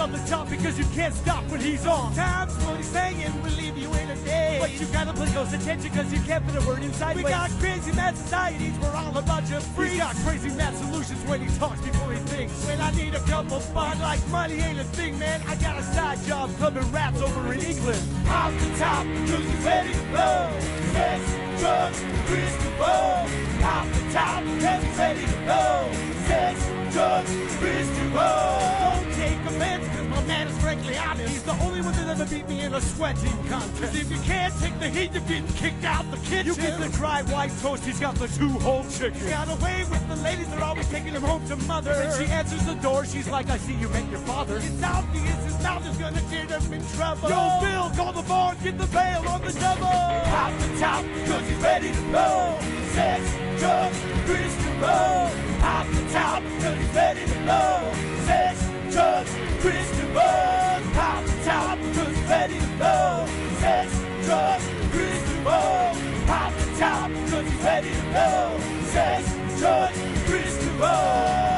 love the top because you can't stop when he's on. Times what he's saying will leave you in a day. But you gotta pay close attention because you can't put a word inside. We got crazy mad societies, we're all about your free. He's got crazy mad solutions when he talks before he thinks. When I need a couple fun, like money ain't a thing, man. I got a side job clubbing raps over in England. Off the top, cause he's ready to blow. Sex, drugs, Kris DeVold. Off the top, cause he's ready to blow. Sex, drugs, Kris DeVold. Don't take offense, cause my man is frankly honest. He's the only one that ever beat me in a sweating contest. If you can't take the heat, you're getting kicked out the kitchen. You get the dry white toast, he's got the 2-whole chicken. Got away with the ladies, they're always taking him home to mother. When she answers the door, she's like, I see you met your father. It's obvious his mouth is gonna get him in trouble. Yo, Bill, call the bar and get the bail on the double. Off the top, cause he's ready to blow. Sex, drugs, Kris DeVold. Off the top, cause he's ready to blow. Sex, drugs, Kris DeVold. Off the top, cause he's ready to blow. Sex, drugs, Kris DeVold. Off the top, cause he's ready to blow. Sex, drugs, Kris DeVold.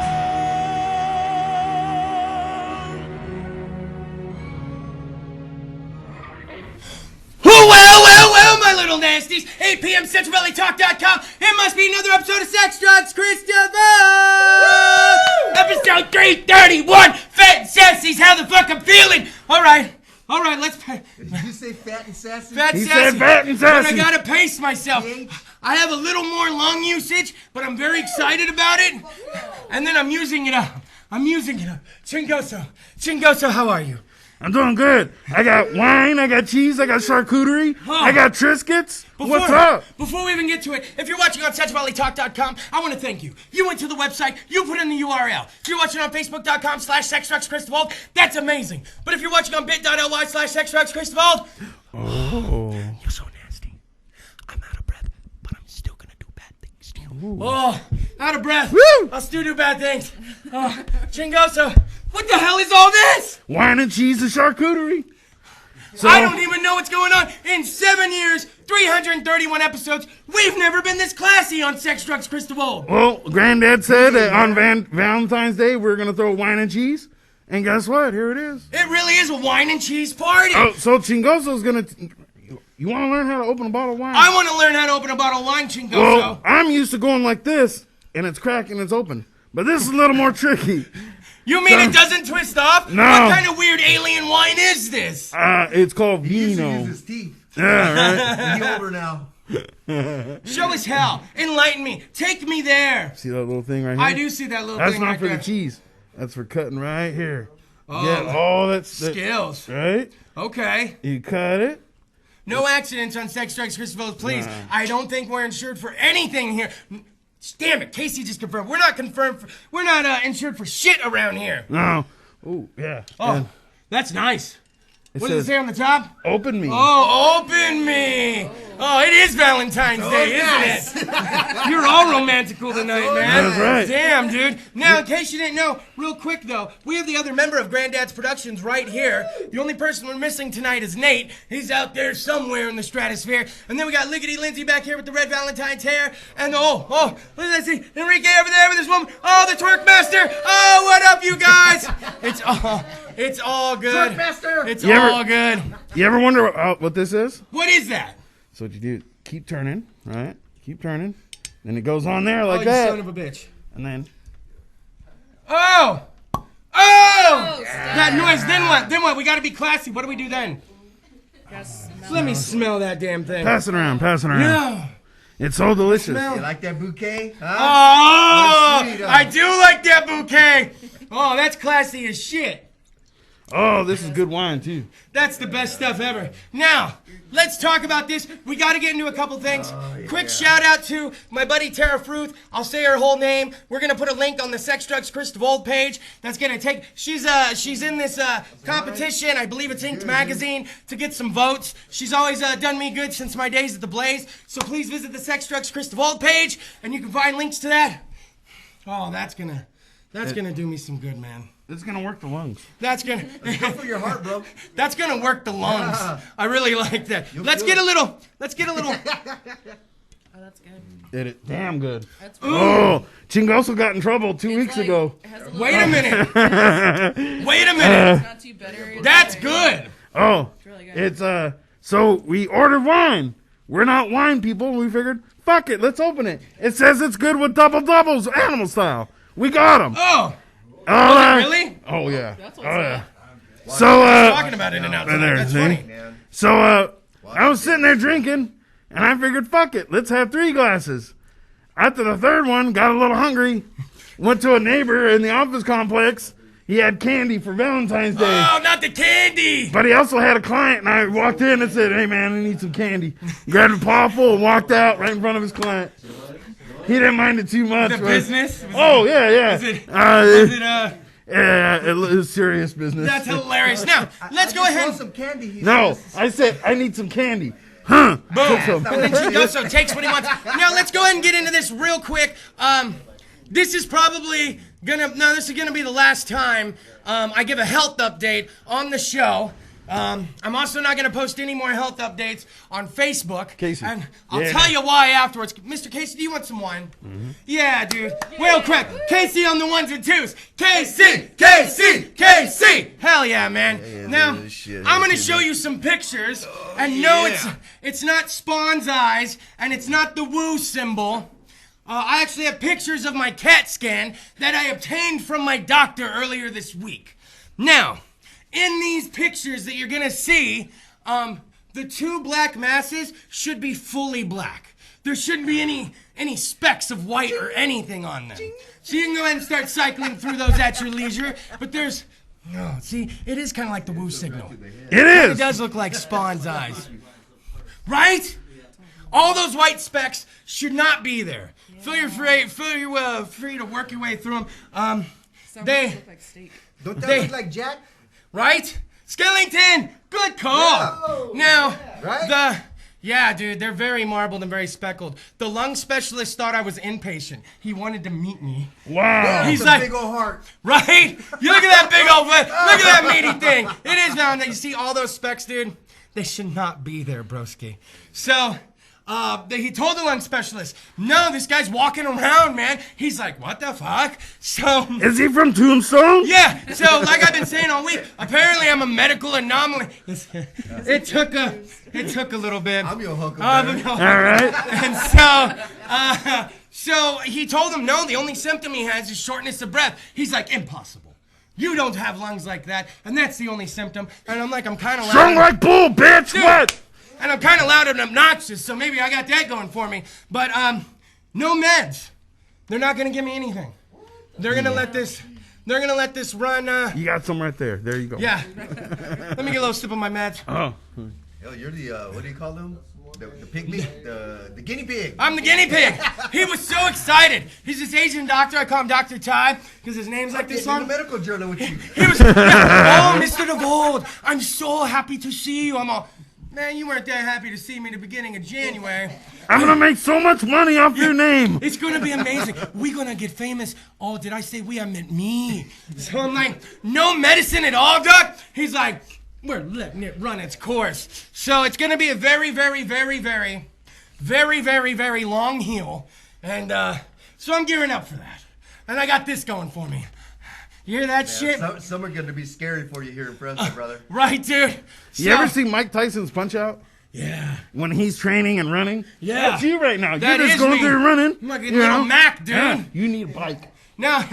Well, my little nasties. 8 p.m. CentralValleyTalk.com. It must be another episode of Sex, Drugs, Kris DeVold. Episode 331. Fat and Sassy's how the fuck I'm feeling. All right, let's pay. Did you say fat and sassy? Fat and He sassy. said fat and sassy. But I gotta pace myself. I have a little more lung usage, but I'm very excited about it. And then I'm using it up. Chingoso, how are you? I'm doing good. I got wine, I got cheese, I got charcuterie, I got Triscuits. What's up? Before we even get to it, if you're watching on CentralValleyTalk.com, I want to thank you. You went to the website, you put in the URL. If you're watching on Facebook.com/SexDrugsKris DeVold, that's amazing. But if you're watching on bit.ly/SexDrugsKris DeVold, you're so nasty. I'm out of breath, but I'm still gonna do bad things to you. Oh, out of breath. Woo! I'll still do bad things. Oh, Chingoso, what the hell is all this? Wine and cheese and charcuterie. So, I don't even know what's going on. In 7 years, 331 episodes, we've never been this classy on Sex, Drugs, Kris DeVold. Well, Granddad said that on Valentine's Day we're going to throw wine and cheese. And guess what? Here it is. It really is a wine and cheese party. Oh, so Chingoso's going to... You want to learn how to open a bottle of wine? I want to learn how to open a bottle of wine, Chingoso. Well, I'm used to going like this, and it's cracked and it's open. But this is a little more tricky. You mean it doesn't twist off? No. What kind of weird alien wine is this? It's called He used to vino. use his teeth. Yeah, He's older now. right? Show us how. Enlighten me. Take me there. See that little thing right here? I do see that little That's thing not right for there. the cheese. That's for cutting right here. Oh, Yeah, all that skills. right? Okay. You cut it. No accidents on Sex, Drugs, Kris DeVold, please. Nah. I don't think we're insured for anything here. Damn it, Casey just confirmed. We're not we're not insured for shit around here. No. Oh, yeah. Oh, And that's nice. it What does it says, say on the top? open me. Oh, open me. Oh, it is Valentine's Day, isn't it? You're all romantical tonight, man. That's right. Damn, dude. Now, in case you didn't know, real quick, though, we have the other member of Granddad's Productions right here. The only person we're missing tonight is Nate. He's out there somewhere in the stratosphere. And then we got Liggity Lindsay back here with the red Valentine's hair. And look at that, see, Enrique over there with this woman. Oh, the twerk master. Oh, what up, you guys? It's all good. Twerk master. It's You ever- all good. You ever wonder what this is? What is that? So what you do, keep turning, right? Keep turning. Then it goes on there like you that. son of a bitch. And then, Oh! That noise, then what? Then what? We gotta be classy. What do we do then? Let me smell that damn thing. pass it around, pass it around. Yeah. It's so delicious. Smell. You like that bouquet? Huh? Oh! That's sweet, I do like that bouquet. Oh, that's classy as shit. Oh, this is good wine, too. That's the best stuff ever. Now, let's talk about this. We got to get into a couple things. Quick shout out to my buddy Tara Fruth. I'll say her whole name. We're gonna put a link on the Sex Drugs Kris DeVold page. That's gonna take. She's in this competition. I believe it's Inked Magazine to get some votes. She's always done me good since my days at the Blaze. So please visit the Sex Drugs Kris DeVold page, and you can find links to that. Oh, that's gonna do me some good, man. It's going to work the lungs. That's gonna Good for your heart, bro. That's gonna work the lungs. Yeah. I really like that. You'll Let's feel get it. a little. Oh, that's good. Did it damn good. That's Oh, Chingoso got in trouble 2 weeks like- ago. it has a little- Wait a minute. Wait a minute. It's not too bitter. It's That's like- good. Oh, It's really good. it's so we ordered wine. We're not wine people. We figured, fuck it, let's open it. It says it's good with doubles, animal style. We got them. Oh, really? Oh yeah. That's what's Oh yeah. up. So Talking about In and Out. there, That's see? funny. So I was sitting there drinking, and I figured, fuck it, let's have 3 glasses. After the third one, got a little hungry, went to a neighbor in the office complex. He had candy for Valentine's Day. Oh, not the candy. But he also had a client, and I walked in and said, hey, man, I need some candy. Grabbed a paw full and walked out right in front of his client. He didn't mind it too much. The but- business? Oh, yeah. Is it, Yeah, it was serious business. that's hilarious. Now, let's go I ahead want and... some candy. He No, says. I said, I need some candy. Huh. Took some. And then Chingoso takes what he wants. Now, let's go ahead and get into this real quick. This is probably this is gonna be the last time I give a health update on the show. I'm also not gonna post any more health updates on Facebook. Casey. And I'll Yeah. tell you why afterwards. Mr. Casey, do you want some wine? Yeah, dude. Real quick. Casey on the ones and twos. Casey. Hell yeah, man. Now, I'm gonna show you some pictures. And no, it's not Spawn's eyes, and it's not the woo symbol. I actually have pictures of my CAT scan that I obtained from my doctor earlier this week. Now, in these pictures that you're gonna see, the 2 black masses should be fully black. There shouldn't be any specks of white or anything on them. So you can go ahead and start cycling through those at your leisure. But there's, see, it is kind of like the woo signal. It It is. does look like Spawn's eyes. Right? All those white specks should not be there. Feel free to work your way through them. Some They- look like steak. Don't that They- look like Jack? Right? Skellington, good call. Now, Right? yeah, dude, they're very marbled and very speckled. The lung specialist thought I was inpatient. He wanted to meet me. Wow. That's He's a like- big old heart. Right? You look at that big old, look at that meaty thing. It is now. You see all those specks, dude? They should not be there, broski. So, he told the lung specialist, no, this guy's walking around, man. He's like, what the fuck? So, Is he from Tombstone? yeah. So, like I've been saying all week, apparently I'm a medical anomaly. It took a little bit. I'm your huckleberry. All right. And so he told him, no, the only symptom he has is shortness of breath. He's like, impossible. You don't have lungs like that, and that's the only symptom. And I'm like, I'm kind of Strong like bull, bitch. Dude. What? And I'm kind of loud and obnoxious, so maybe I got that going for me. But no meds. They're not gonna give me anything. They're gonna let this run. You got some right there. There you go. Yeah. Let me get a little sip of my meds. Oh. Yo, you're the, what do you call them? The pig meat? The guinea pig. I'm the guinea pig. He was so excited. He's this Asian doctor. I call him Dr. Ty because his name's like this in the on. medical journal with you. He was, oh, Mr. DeVold, I'm so happy to see you. I'm all, man, you weren't that happy to see me at the beginning of January. I'm gonna make so much money off your name. It's gonna be amazing. We're gonna get famous. Oh, did I say we? I meant me. So I'm like, no medicine at all, doc? He's like, we're letting it run its course. So it's gonna be a very, very, very, very, very, very, very long heal. And so I'm gearing up for that. And I got this going for me. You hear that shit? Some are going to be scary for you here in Fresno, brother. Right, dude? You ever see Mike Tyson's Punch Out? Yeah. When he's training and running? Yeah. That's you right now. That You're just is going me. through running. I'm like a little Mac, dude. Yeah, you need a bike. Now,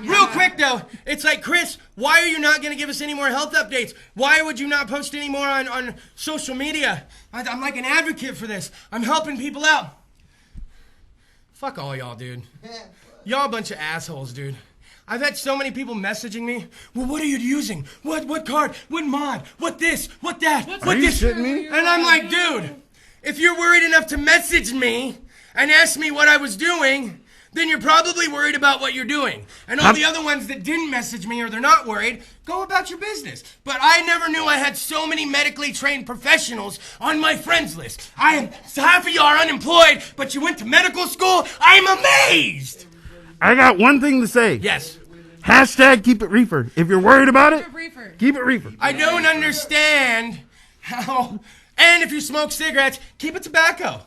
real quick though, it's like, Chris, why are you not going to give us any more health updates? Why would you not post any more on social media? I'm like an advocate for this. I'm helping people out. Fuck all y'all, dude. Y'all a bunch of assholes, dude. I've had so many people messaging me. Well, what are you using? What card? What mod? What this? What that? Are you this? shitting me? And I'm like, dude, if you're worried enough to message me and ask me what I was doing, then you're probably worried about what you're doing. And all the other ones that didn't message me or they're not worried, go about your business. But I never knew I had so many medically trained professionals on my friends list. Half of you are unemployed, but you went to medical school. I'm amazed. I got one thing to say. Yes. Hashtag keep it reefer. If you're worried about it, Reefer. keep it reefer. I don't understand how. And if you smoke cigarettes, keep it tobacco.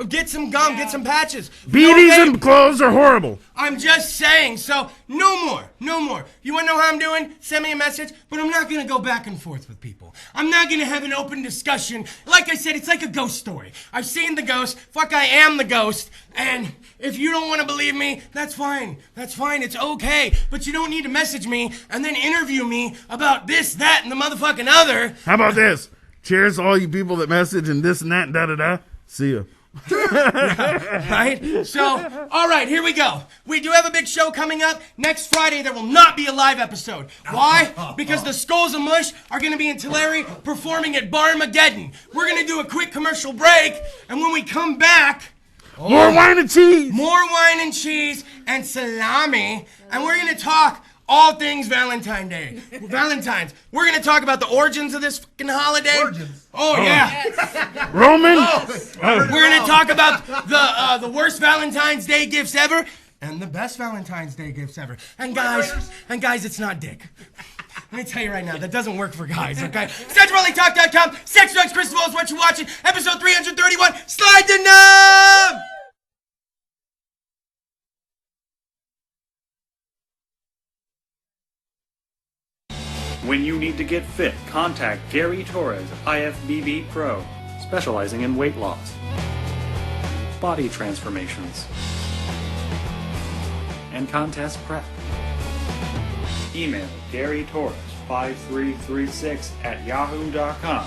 Get some gum, get some patches. BDs and clothes are horrible. I'm just saying, so no more. You wanna know how I'm doing? Send me a message, but I'm not gonna go back and forth with people. I'm not gonna have an open discussion. Like I said, it's like a ghost story. I've seen the ghost, fuck, I am the ghost, and if you don't wanna believe me, that's fine, it's okay, but you don't need to message me and then interview me about this, that, and the motherfucking other. How about this? Cheers to all you people that message and this and that and da-da-da. See ya. Right? So, all right, here we go. We do have a big show coming up. Next Friday, there will not be a live episode. Why? Because the Skulls of Mush are going to be in Tulare performing at Barmageddon. We're going to do a quick commercial break, and when we come back... More wine and cheese! More wine and cheese and salami, and we're going to talk... all things Valentine's Day. Valentine's. We're going to talk about the origins of this fucking holiday. Origins? Oh, yeah. Roman? We're going to talk about the worst Valentine's Day gifts ever and the best Valentine's Day gifts ever. And guys, it's not dick. Let me tell you right now, that doesn't work for guys, okay? SexualValleyTalk.com, Sex, Drugs, Kris DeVold is what you're watching. Episode 331, Slide the Knob! When you need to get fit, contact Gary Torres, IFBB Pro, specializing in weight loss, body transformations, and contest prep. Email GaryTorres5336@yahoo.com.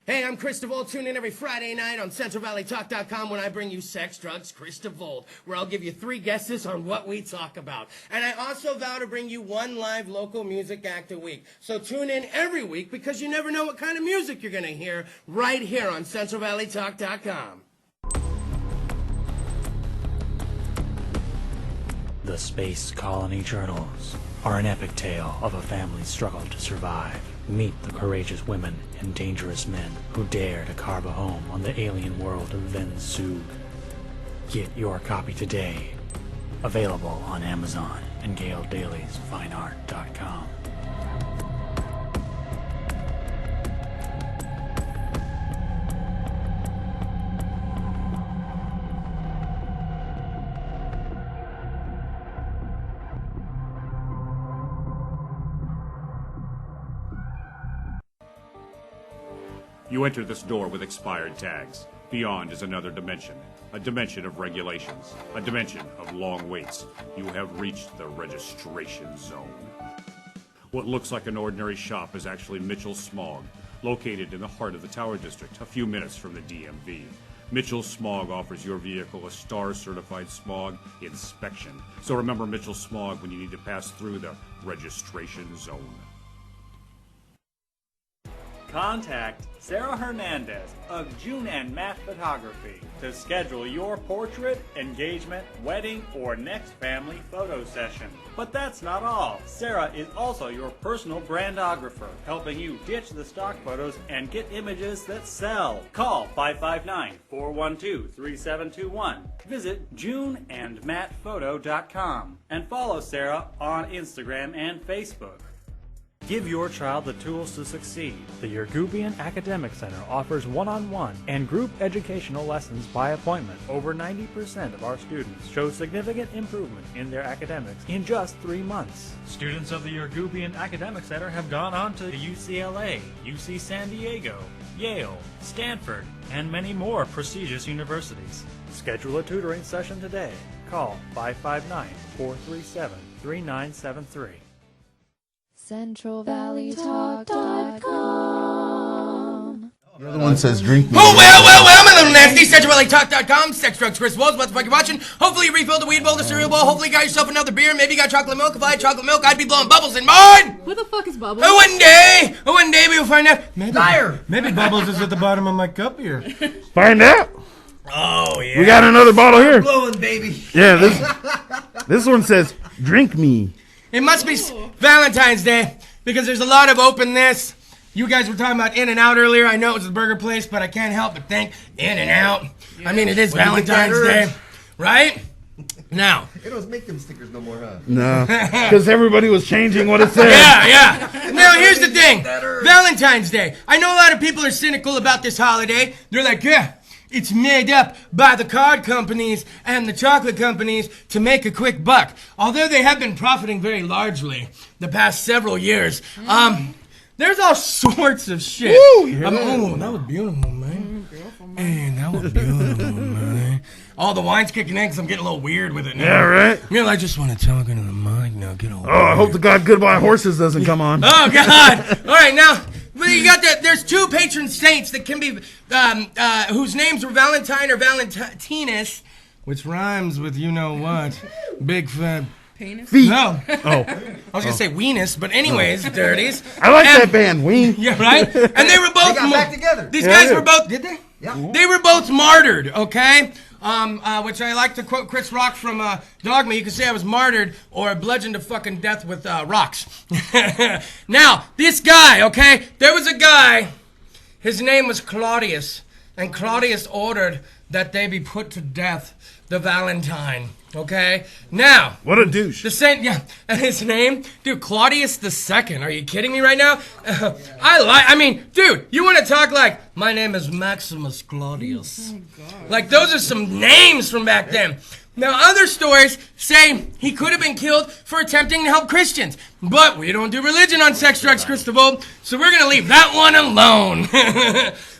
Hey, I'm Kris DeVold. Tune in every Friday night on CentralValleyTalk.com when I bring you Sex, Drugs, Kris DeVold, where I'll give you 3 guesses on what we talk about. And I also vow to bring you 1 live local music act a week. So tune in every week because you never know what kind of music you're going to hear right here on CentralValleyTalk.com. The Space Colony Journals are an epic tale of a family's struggle to survive. Meet the courageous women and dangerous men who dare to carve a home on the alien world of Vensug. Get your copy today. Available on Amazon and Gale Daly's FineArt.com. You enter this door with expired tags. Beyond is another dimension. A dimension of regulations. A dimension of long waits. You have reached the registration zone. What looks like an ordinary shop is actually Mitchell Smog, located in the heart of the Tower District, a few minutes from the DMV. Mitchell Smog offers your vehicle a STAR-certified smog inspection. So remember Mitchell Smog when you need to pass through the registration zone. Contact Sarah Hernandez of June and Matt Photography to schedule your portrait, engagement, wedding, or next family photo session. But that's not all. Sarah is also your personal brandographer, helping you ditch the stock photos and get images that sell. Call 559-412-3721. Visit JuneandMattPhoto.com and follow Sarah on Instagram and Facebook. Give your child the tools to succeed. The Yergubian Academic Center offers one-on-one and group educational lessons by appointment. Over 90% of our students show significant improvement in their academics in just 3 months. Students of the Yergubian Academic Center have gone on to UCLA, UC San Diego, Yale, Stanford, and many more prestigious universities. Schedule a tutoring session today. Call 559-437-3973. CentralValleyTalk.com. The other one says drink me. Oh, well, my little nasty. SexualValleyTalk.com. Sex, Drugs, Kris DeVold. What's the fuck you're watching? Hopefully you refilled the weed bowl, the cereal bowl. Hopefully you got yourself another beer. Maybe you got chocolate milk. If I had chocolate milk, I'd be blowing bubbles in mine. Who the fuck is Bubbles? One day we will find out. Maybe Bubbles is at the bottom of my cup here. Find out. Oh, yeah. We got another bottle here. Blowing, baby. Yeah, this one says, drink me. It must be Valentine's Day because there's a lot of openness. You guys were talking about In-N-Out earlier. I know it was a burger place, but I can't help but think In-N-Out. Yeah. I mean, it is Valentine's Day, right? Now. They don't make them stickers no more, huh? No, because everybody was changing what it said. Yeah. Now, here's the thing. Valentine's Day. I know a lot of people are cynical about this holiday. They're like, yeah, It's made up by the card companies and the chocolate companies to make a quick buck. Although they have been profiting very largely the past several years. There's all sorts of shit. Woo! Oh, that was beautiful, man. Man, that was beautiful, man. All the wine's kicking in because I'm getting a little weird with it now. Yeah, right? You know, I just want to talk into the mic now. Get over. Oh, I hope to God Goodbye Horses doesn't come on. Oh, God. All right, now, well, you got that. There's two patron saints that can be, whose names were Valentine or Valentinus, which rhymes with you know what. Big fat. Penis? Feet. No. Oh. I was going to say weenus, but anyways, dirties. I like that band, Ween. Yeah, right? And they were both. They got back together. These Yeah, guys they were did. both. Did they? Yeah. They were both martyred, okay? Which I like to quote Chris Rock from Dogma. You can say I was martyred or bludgeoned to fucking death with rocks. Now, this guy, okay? There was a guy. His name was Claudius. And Claudius ordered that they be put to death, the Valentine. Okay? Now, What a douche. the saint, yeah, and his name, dude, Claudius II. Are you kidding me right now? I mean, dude, you want to talk like, my name is Maximus Claudius. Like, those are some names from back then. Now, other stories say he could have been killed for attempting to help Christians. But we don't do religion on Sex, Drugs, Kris DeVold, so we're going to leave that one alone.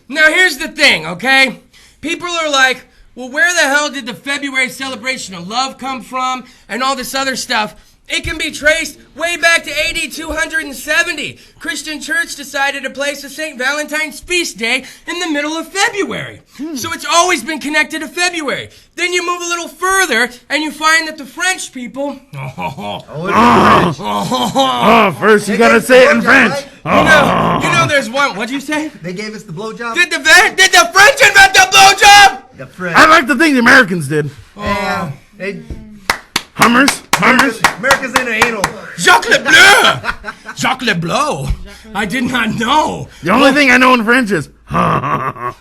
Now, here's the thing, okay? People are like, well, where the hell did the February celebration of love come from and all this other stuff? It can be traced way back to AD 270. Christian Church decided to place a St. Valentine's feast day in the middle of February. So it's always been connected to February. Then you move a little further and you find that the French people... Oh, first you gotta say it in French. You know there's one... What'd you say? They gave us the blowjob. Did the French invent the blowjob? The French. I like to think the Americans did. Yeah. Hummers. America's in the anal. Jacques Bleu! Jacques Bleu. I did not know. The only thing I know in French is. Oh,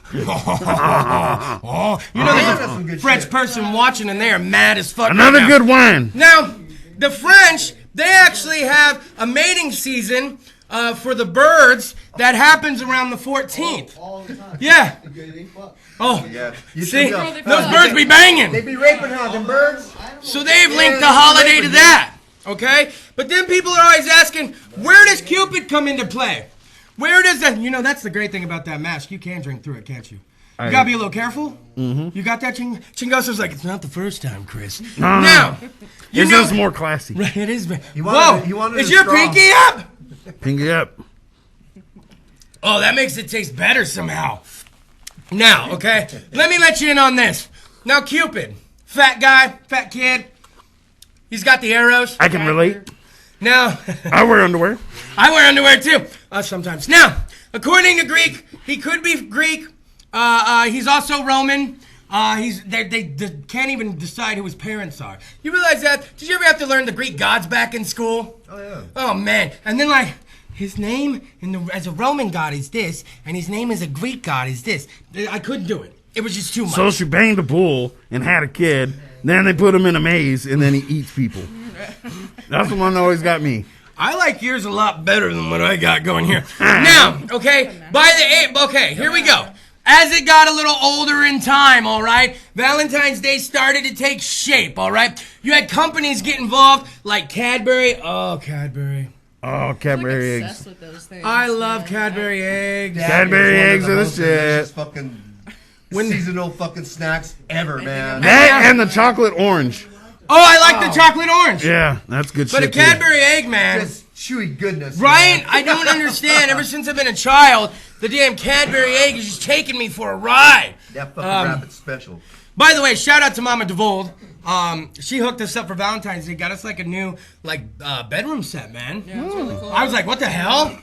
you know that's there's some a good French shit. person watching and they are mad as fuck. Another right now. good wine. Now, the French, they actually have a mating season for the birds that happens around the 14th. All the time. Yeah. Oh, Yeah. You see, think those birds be banging. They be raping how them birds. So they've linked the holiday to that, okay? But then people are always asking, where does Cupid come into play? Where does that, you know, that's the great thing about that mask. You can drink through it, can't you? You gotta be a little careful. Mm-hmm. You got that, Chingoso's like, it's not the first time, Chris. No. Now, you Yours know, is more classy. right, it is. He Whoa, wanted is a your straw. pinky up? Pinky up. Oh, that makes it taste better somehow. Now, okay, let me let you in on this. Now, Cupid, fat guy, fat kid, he's got the arrows. I can relate. Now, I wear underwear. I wear underwear too, sometimes. Now, according to Greek, he could be Greek. He's also Roman. They can't even decide who his parents are. You realize that? Did you ever have to learn the Greek gods back in school? Oh yeah. Oh man! And then like his name as a Roman god is this, and his name as a Greek god is this. I couldn't do it. It was just too much. So she banged a bull and had a kid. Then they put him in a maze, and then he eats people. That's the one that always got me. I like yours a lot better than what I got going here. Now, okay, here we go. As it got a little older in time, all right, Valentine's Day started to take shape, all right? You had companies get involved like Cadbury. Oh, Cadbury. Oh, Cadbury eggs. Obsessed with those things. I love Cadbury eggs. Cadbury eggs are the shit. Fucking seasonal fucking snacks ever, man. That and the chocolate orange. Oh, I like the chocolate orange. Yeah, that's good But a shit. Cadbury egg, man. Just chewy goodness. Right? man. I don't understand. Ever since I've been a child, the damn Cadbury egg is just taking me for a ride. That fucking rabbit's special. By the way, shout out to Mama DeVold. She hooked us up for Valentine's Day. Got us like a new bedroom set, man. Yeah, it's really cool. I was like, what the hell?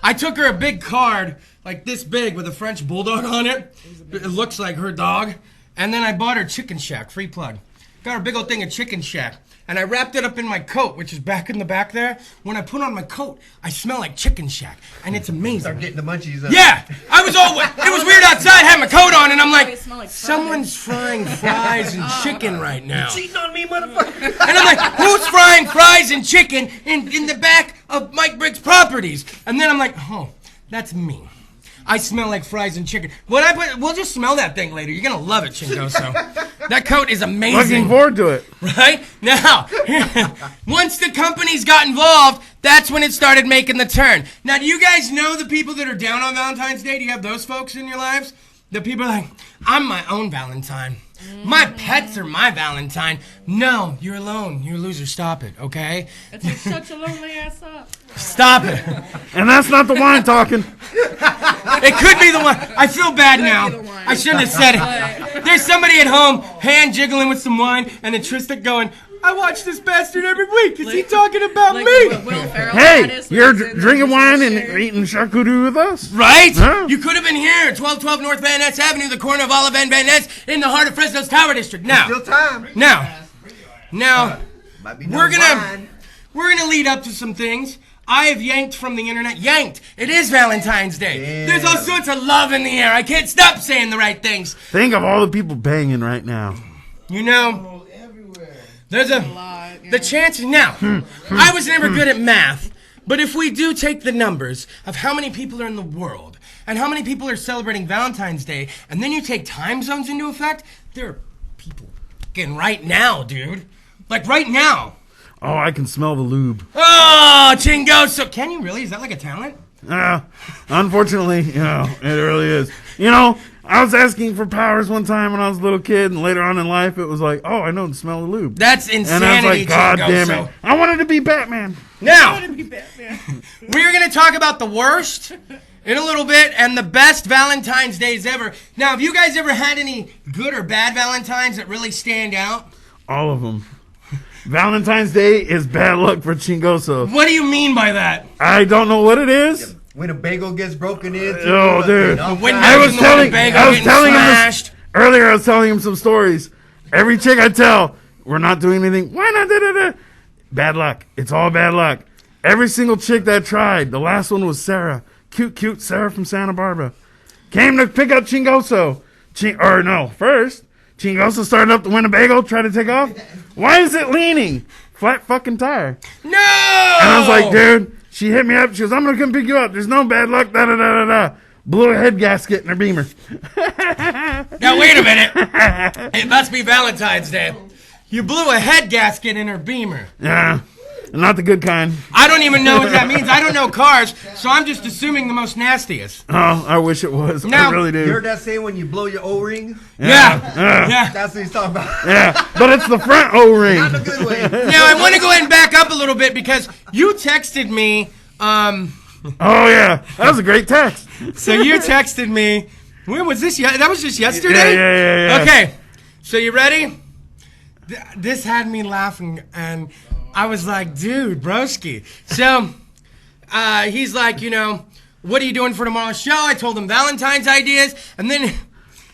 I took her a big card, like this big, with a French bulldog on it. It looks like her dog. And then I bought her Chicken Shack, free plug. Got her a big old thing of Chicken Shack. And I wrapped it up in my coat, which is back in the back there. When I put on my coat, I smell like Chicken Shack. And it's amazing. Start getting the munchies. Yeah! I was it was weird outside, had my coat on, and I'm like, They smell like fries. someone's frying fries and chicken right now. Cheating on me, motherfucker. And I'm like, who's frying fries and chicken in the back of Mike Brick's properties? And then I'm like, oh, that's me. I smell like fries and chicken. We'll just smell that thing later. You're gonna love it, Chingoso. That coat is amazing. Looking forward to it. Right? Now, once the companies got involved, that's when it started making the turn. Now, do you guys know the people that are down on Valentine's Day? Do you have those folks in your lives? The people are like, I'm my own Valentine. My pets are my Valentine. No, you're alone. You're a loser. Stop it, okay? It's such a lonely ass up. Stop it. And that's not the wine talking. It could be the one. I feel bad now. I shouldn't have said it. There's somebody at home, hand jiggling with some wine, and a Tristan going, I watch this bastard every week. Is he talking about me? Hey, you're drinking wine and eating charcuterie with us? Right? Huh? You could have been here, 1212 North Van Ness Avenue, the corner of Olive and Van Ness, in the heart of Fresno's Tower District. Now, Still time. now, Might be we're no gonna wine. lead up to some things. I have yanked from the internet. Yanked. It is Valentine's Day. Damn. There's all sorts of love in the air. I can't stop saying the right things. Think of all the people banging right now. You know, there's the chances. Now, I was never good at math, but if we do take the numbers of how many people are in the world and how many people are celebrating Valentine's Day, and then you take time zones into effect, there are people fucking right now, dude. Like right now. Oh, I can smell the lube. Oh, Chingoso. Can you really? Is that like a talent? Unfortunately, it really is. I was asking for powers one time when I was a little kid, and later on in life, it was like, oh, I know the smell of lube. That's insanity, and I was like, God damn Chingoso. it. I wanted to be Batman. Now, we're going to talk about the worst in a little bit and the best Valentine's Days ever. Now, have you guys ever had any good or bad Valentines that really stand out? All of them. Valentine's Day is bad luck for Chingoso. What do you mean by that? I don't know what it is. When a bagel gets broken into. Oh, dude. I was telling him some stories. Every chick I tell, we're not doing anything. Why not? Da-da-da? Bad luck. It's all bad luck. Every single chick that tried. The last one was Sarah. Cute Sarah from Santa Barbara. Came to pick up Chingoso. First, Chingoso started up the Winnebago, tried to take off. Why is it leaning? Flat fucking tire. No! And I was like, dude, she hit me up. She goes, I'm going to come pick you up. There's no bad luck. Da-da-da-da-da. Blew a head gasket in her Beamer. Now, wait a minute. It must be Valentine's Day. You blew a head gasket in her Beamer. Yeah. Not the good kind. I don't even know what that means. I don't know cars, so I'm just assuming the most nastiest. Oh, I wish it was. Now, I really do. You heard that saying when you blow your O-ring? Yeah. That's what he's talking about. Yeah, but it's the front O-ring. Not in a good way. Now, I want to go ahead and back up a little bit because you texted me. Oh, yeah. That was a great text. So you texted me. When was this? That was just yesterday? Yeah. Okay. So you ready? This had me laughing, and I was like, dude, broski. So he's like, what are you doing for tomorrow's show? I told him Valentine's ideas. And then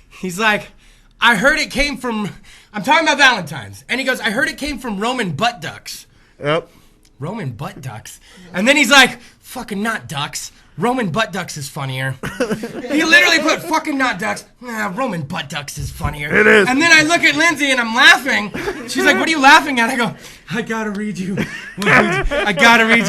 he's like, I heard it came from, I'm talking about Valentine's. And he goes, I heard it came from Roman butt ducks. Yep. Roman butt ducks. And then he's like, fucking not ducks. Roman butt ducks is funnier. He literally put fucking not ducks. Roman butt ducks is funnier. It is. And then I look at Lindsay and I'm laughing. She's like, what are you laughing at? I go, I gotta read you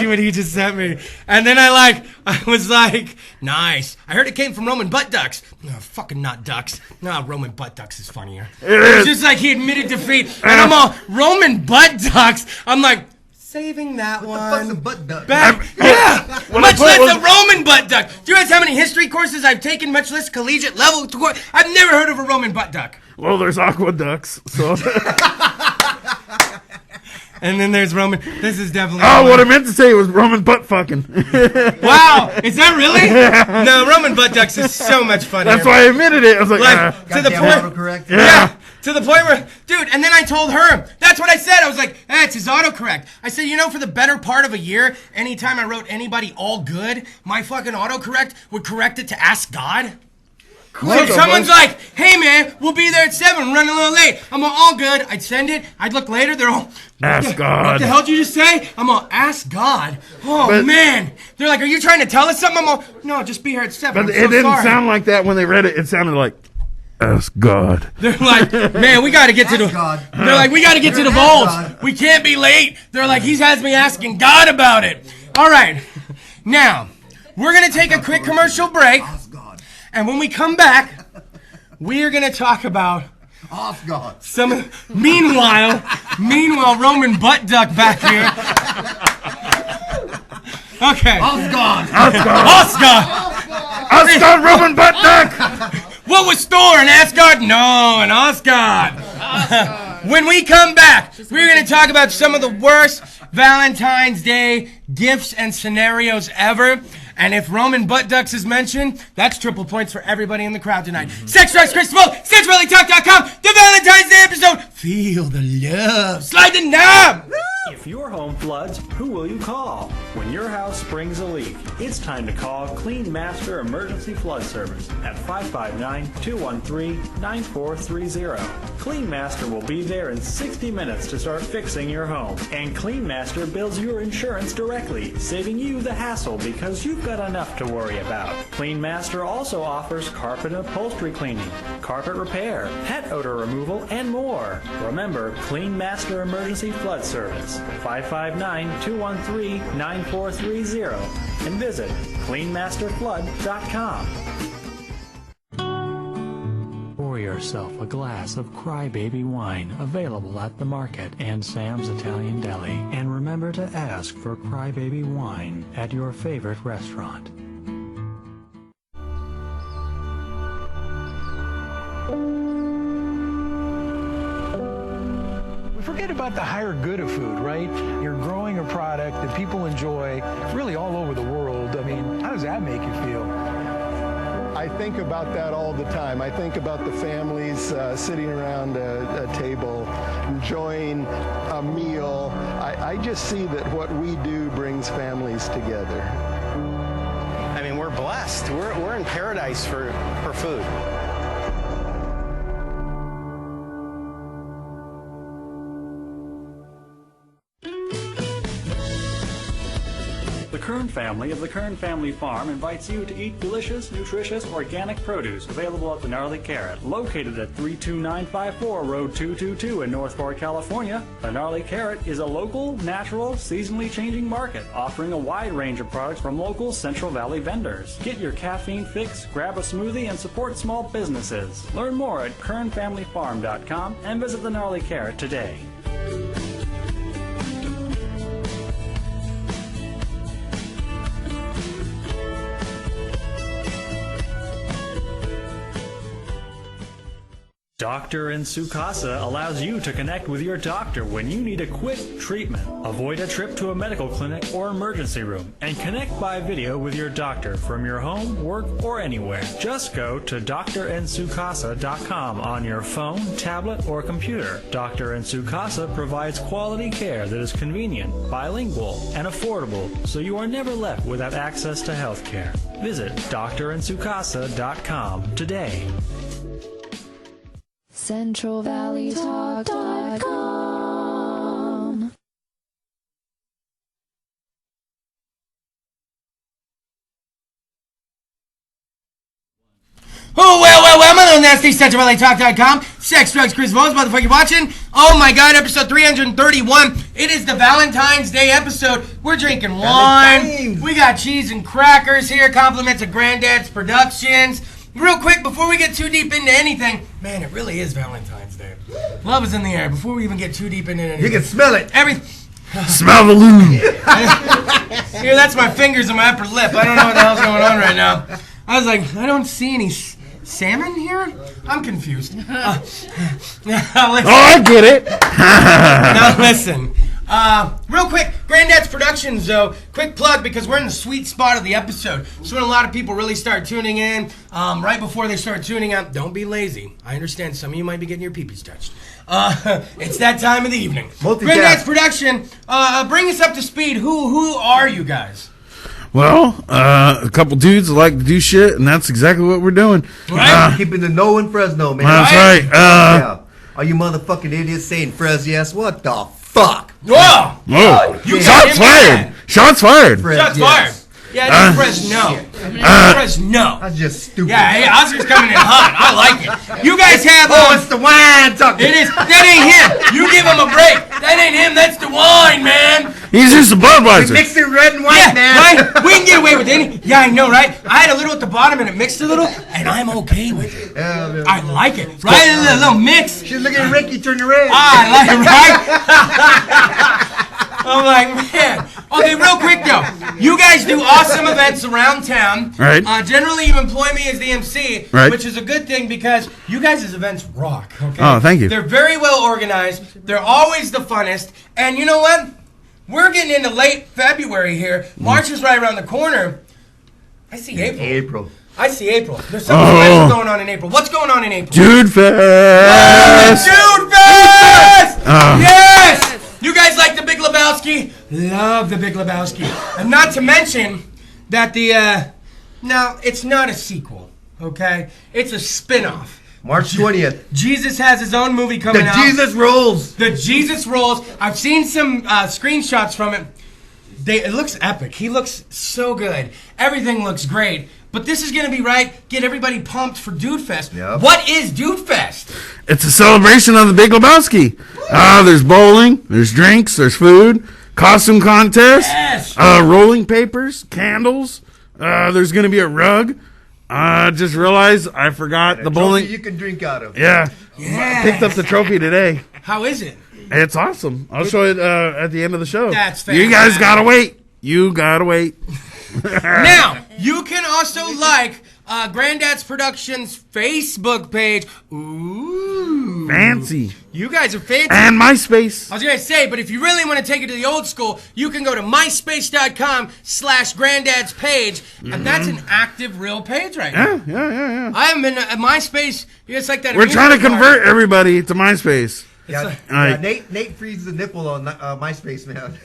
what he just sent me. And then I was like, nice. I heard it came from Roman butt ducks. No, fucking not ducks. No, Roman butt ducks is funnier. It was just like he admitted defeat. And I'm all, Roman butt ducks? I'm like, saving that one. What the fuck's a butt duck? Yeah, much less a Roman butt duck. Do you realize how many history courses I've taken, much less collegiate level? I've never heard of a Roman butt duck. Well, there's aqueducts, so. And then there's Roman. This is definitely. Oh, what I meant to say was Roman butt fucking. Wow, is that really? No, Roman butt ducks is so much funnier. That's why I admitted it. I was like to the point. Autocorrect. Yeah. To the point where, dude, and then I told her, that's what I said. I was like, it's his autocorrect. I said, for the better part of a year, anytime I wrote anybody all good, my fucking autocorrect would correct it to ask God. So if someone's like, hey man, we'll be there at 7, running a little late. I'm all good. I'd send it. I'd look later. They're all, ask God. What the hell did you just say? I'm all, ask God. Oh, man. They're like, are you trying to tell us something? I'm all, no, just be here at 7. But it didn't sound like that when they read it. It sounded like, ask God. They're like, man, we got to get to the. God. They're like, we got to get to the vault. We can't be late. They're like, he has me asking God about it. All right, now we're gonna take a quick commercial break. And when we come back, we are going to talk about Off guard. Meanwhile, Roman butt duck back here. Okay. Oscar. Asgard Roman butt duck. What was Thor, an Asgard? No, an Asgard. When we come back, we're going to talk about some of the worst Valentine's Day gifts and scenarios ever. And if Roman butt ducks is mentioned, that's triple points for everybody in the crowd tonight. Sex Drugs, Kris DeVold, SexuallyTalk.com, the Valentine's Day episode. Feel the love. Slide the knob. If your home floods, who will you call? When your house springs a leak, it's time to call Clean Master Emergency Flood Service at 559-213-9430. Clean Master will be there in 60 minutes to start fixing your home. And Clean Master bills your insurance directly, saving you the hassle because you've got enough to worry about. Clean Master also offers carpet and upholstery cleaning, carpet repair, pet odor removal, and more. Remember, Clean Master Emergency Flood Service. 559-213-9430 and visit cleanmasterflood.com. Pour yourself a glass of Crybaby wine available at the market and Sam's Italian Deli. And remember to ask for Crybaby wine at your favorite restaurant. Forget about the higher good of food, right? You're growing a product that people enjoy really all over the world. I mean, how does that make you feel? I think about that all the time. I think about the families sitting around a table, enjoying a meal. I just see that what we do brings families together. I mean, we're blessed. We're in paradise for food. The Kern family of the Kern Family Farm invites you to eat delicious, nutritious, organic produce available at the Gnarly Carrot. Located at 32954 Road 222 in North Fork, California, the Gnarly Carrot is a local, natural, seasonally changing market offering a wide range of products from local Central Valley vendors. Get your caffeine fix, grab a smoothie, and support small businesses. Learn more at kernfamilyfarm.com and visit the Gnarly Carrot today. Doctor in Sukasa allows you to connect with your doctor when you need a quick treatment. Avoid a trip to a medical clinic or emergency room and connect by video with your doctor from your home, work, or anywhere. Just go to drinsukasa.com on your phone, tablet, or computer. Dr. in Sukasa provides quality care that is convenient, bilingual, and affordable, so you are never left without access to health care. Visit drinsukasa.com today. CentralValleyTalk.com. Oh, well, my little nasty CentralValleyTalk.com. Sex, drugs, Kris DeVold, motherfucker, watching. Oh my God, episode 331. It is the Valentine's Day episode. We're drinking wine. We got cheese and crackers here. Compliments of Granddad's Productions. Real quick, before we get too deep into anything, man, it really is Valentine's Day. Love is in the air. Before we even get too deep into anything. You can smell it. Smell the lube. Here, that's my fingers on my upper lip. I don't know what the hell's going on right now. I was like, I don't see any salmon here? I'm confused. Now, listen. Oh, I get it. Now, listen. Real quick, Granddad's Productions, though, quick plug because we're in the sweet spot of the episode. So when a lot of people really start tuning in, right before they start tuning out, don't be lazy. I understand some of you might be getting your pee-pees touched. It's that time of the evening. Granddad's Production, bring us up to speed. Who are you guys? Well, a couple dudes that like to do shit, and that's exactly what we're doing. Right? Keeping the no in Fresno, man. That's right. Yeah. Are you motherfucking idiots saying Fres yes? What the fuck? Whoa! Shots fired! Shots fired! Shots fired! Yeah, Fresno. Fresno. That's just stupid. Yeah, hey, Oscar's coming in hot. I like it. You guys have... it's the wine talking. It is. That ain't him. You give him a break. That ain't him. That's the wine, man. He's just a Budweiser. We mixed it red and white, Yeah, man. right? We can get away with it. Yeah, I know, right? I had a little at the bottom and it mixed a little, and I'm okay with it. Yeah, I like it. Right? A little mix. she's looking at Ricky turn the red. I like it, right? I'm like, man. Okay, real quick though. You guys do awesome events around town. Right. Generally, you employ me as the MC, Right. which is a good thing because you guys' events rock. Okay. Oh, thank you. They're very well organized. They're always the funnest. And you know what? We're getting into late February here. March is right around the corner. I see April. I see April. There's something special going on in April. What's going on in April? Dude Fest. Dude Fest! Yes! You guys like the Big Lebowski? Love the Big Lebowski. And not to mention that no, it's not a sequel, okay? It's a spin-off. March 20th. Jesus has his own movie coming out. Jesus Rolls. The Jesus Rolls. I've seen some screenshots from it. It looks epic. He looks so good. Everything looks great. But this is going to be get everybody pumped for Dude Fest. Yep. What is Dude Fest? It's a celebration of the Big Lebowski. There's bowling, there's drinks, there's food, costume contests, Yes. Rolling papers, candles. There's going to be a rug. Just realized I forgot the bowling. You can drink out of. Yeah. Yeah. Picked up the trophy today. How is it? It's awesome. I'll show it at the end of the show. That's You guys fantastic. gotta wait. You gotta wait. Now, you can also like Granddad's Productions Facebook page. Ooh. Fancy. You guys are fancy. And MySpace. I was going to say, but if you really want to take it to the old school, you can go to myspace.com/granddad's page, and that's an active, real page right now. Yeah. I haven't been at MySpace. It's like that. We're trying to convert everybody to MySpace. Yeah, Right. Nate freezes the nipple on MySpace, man.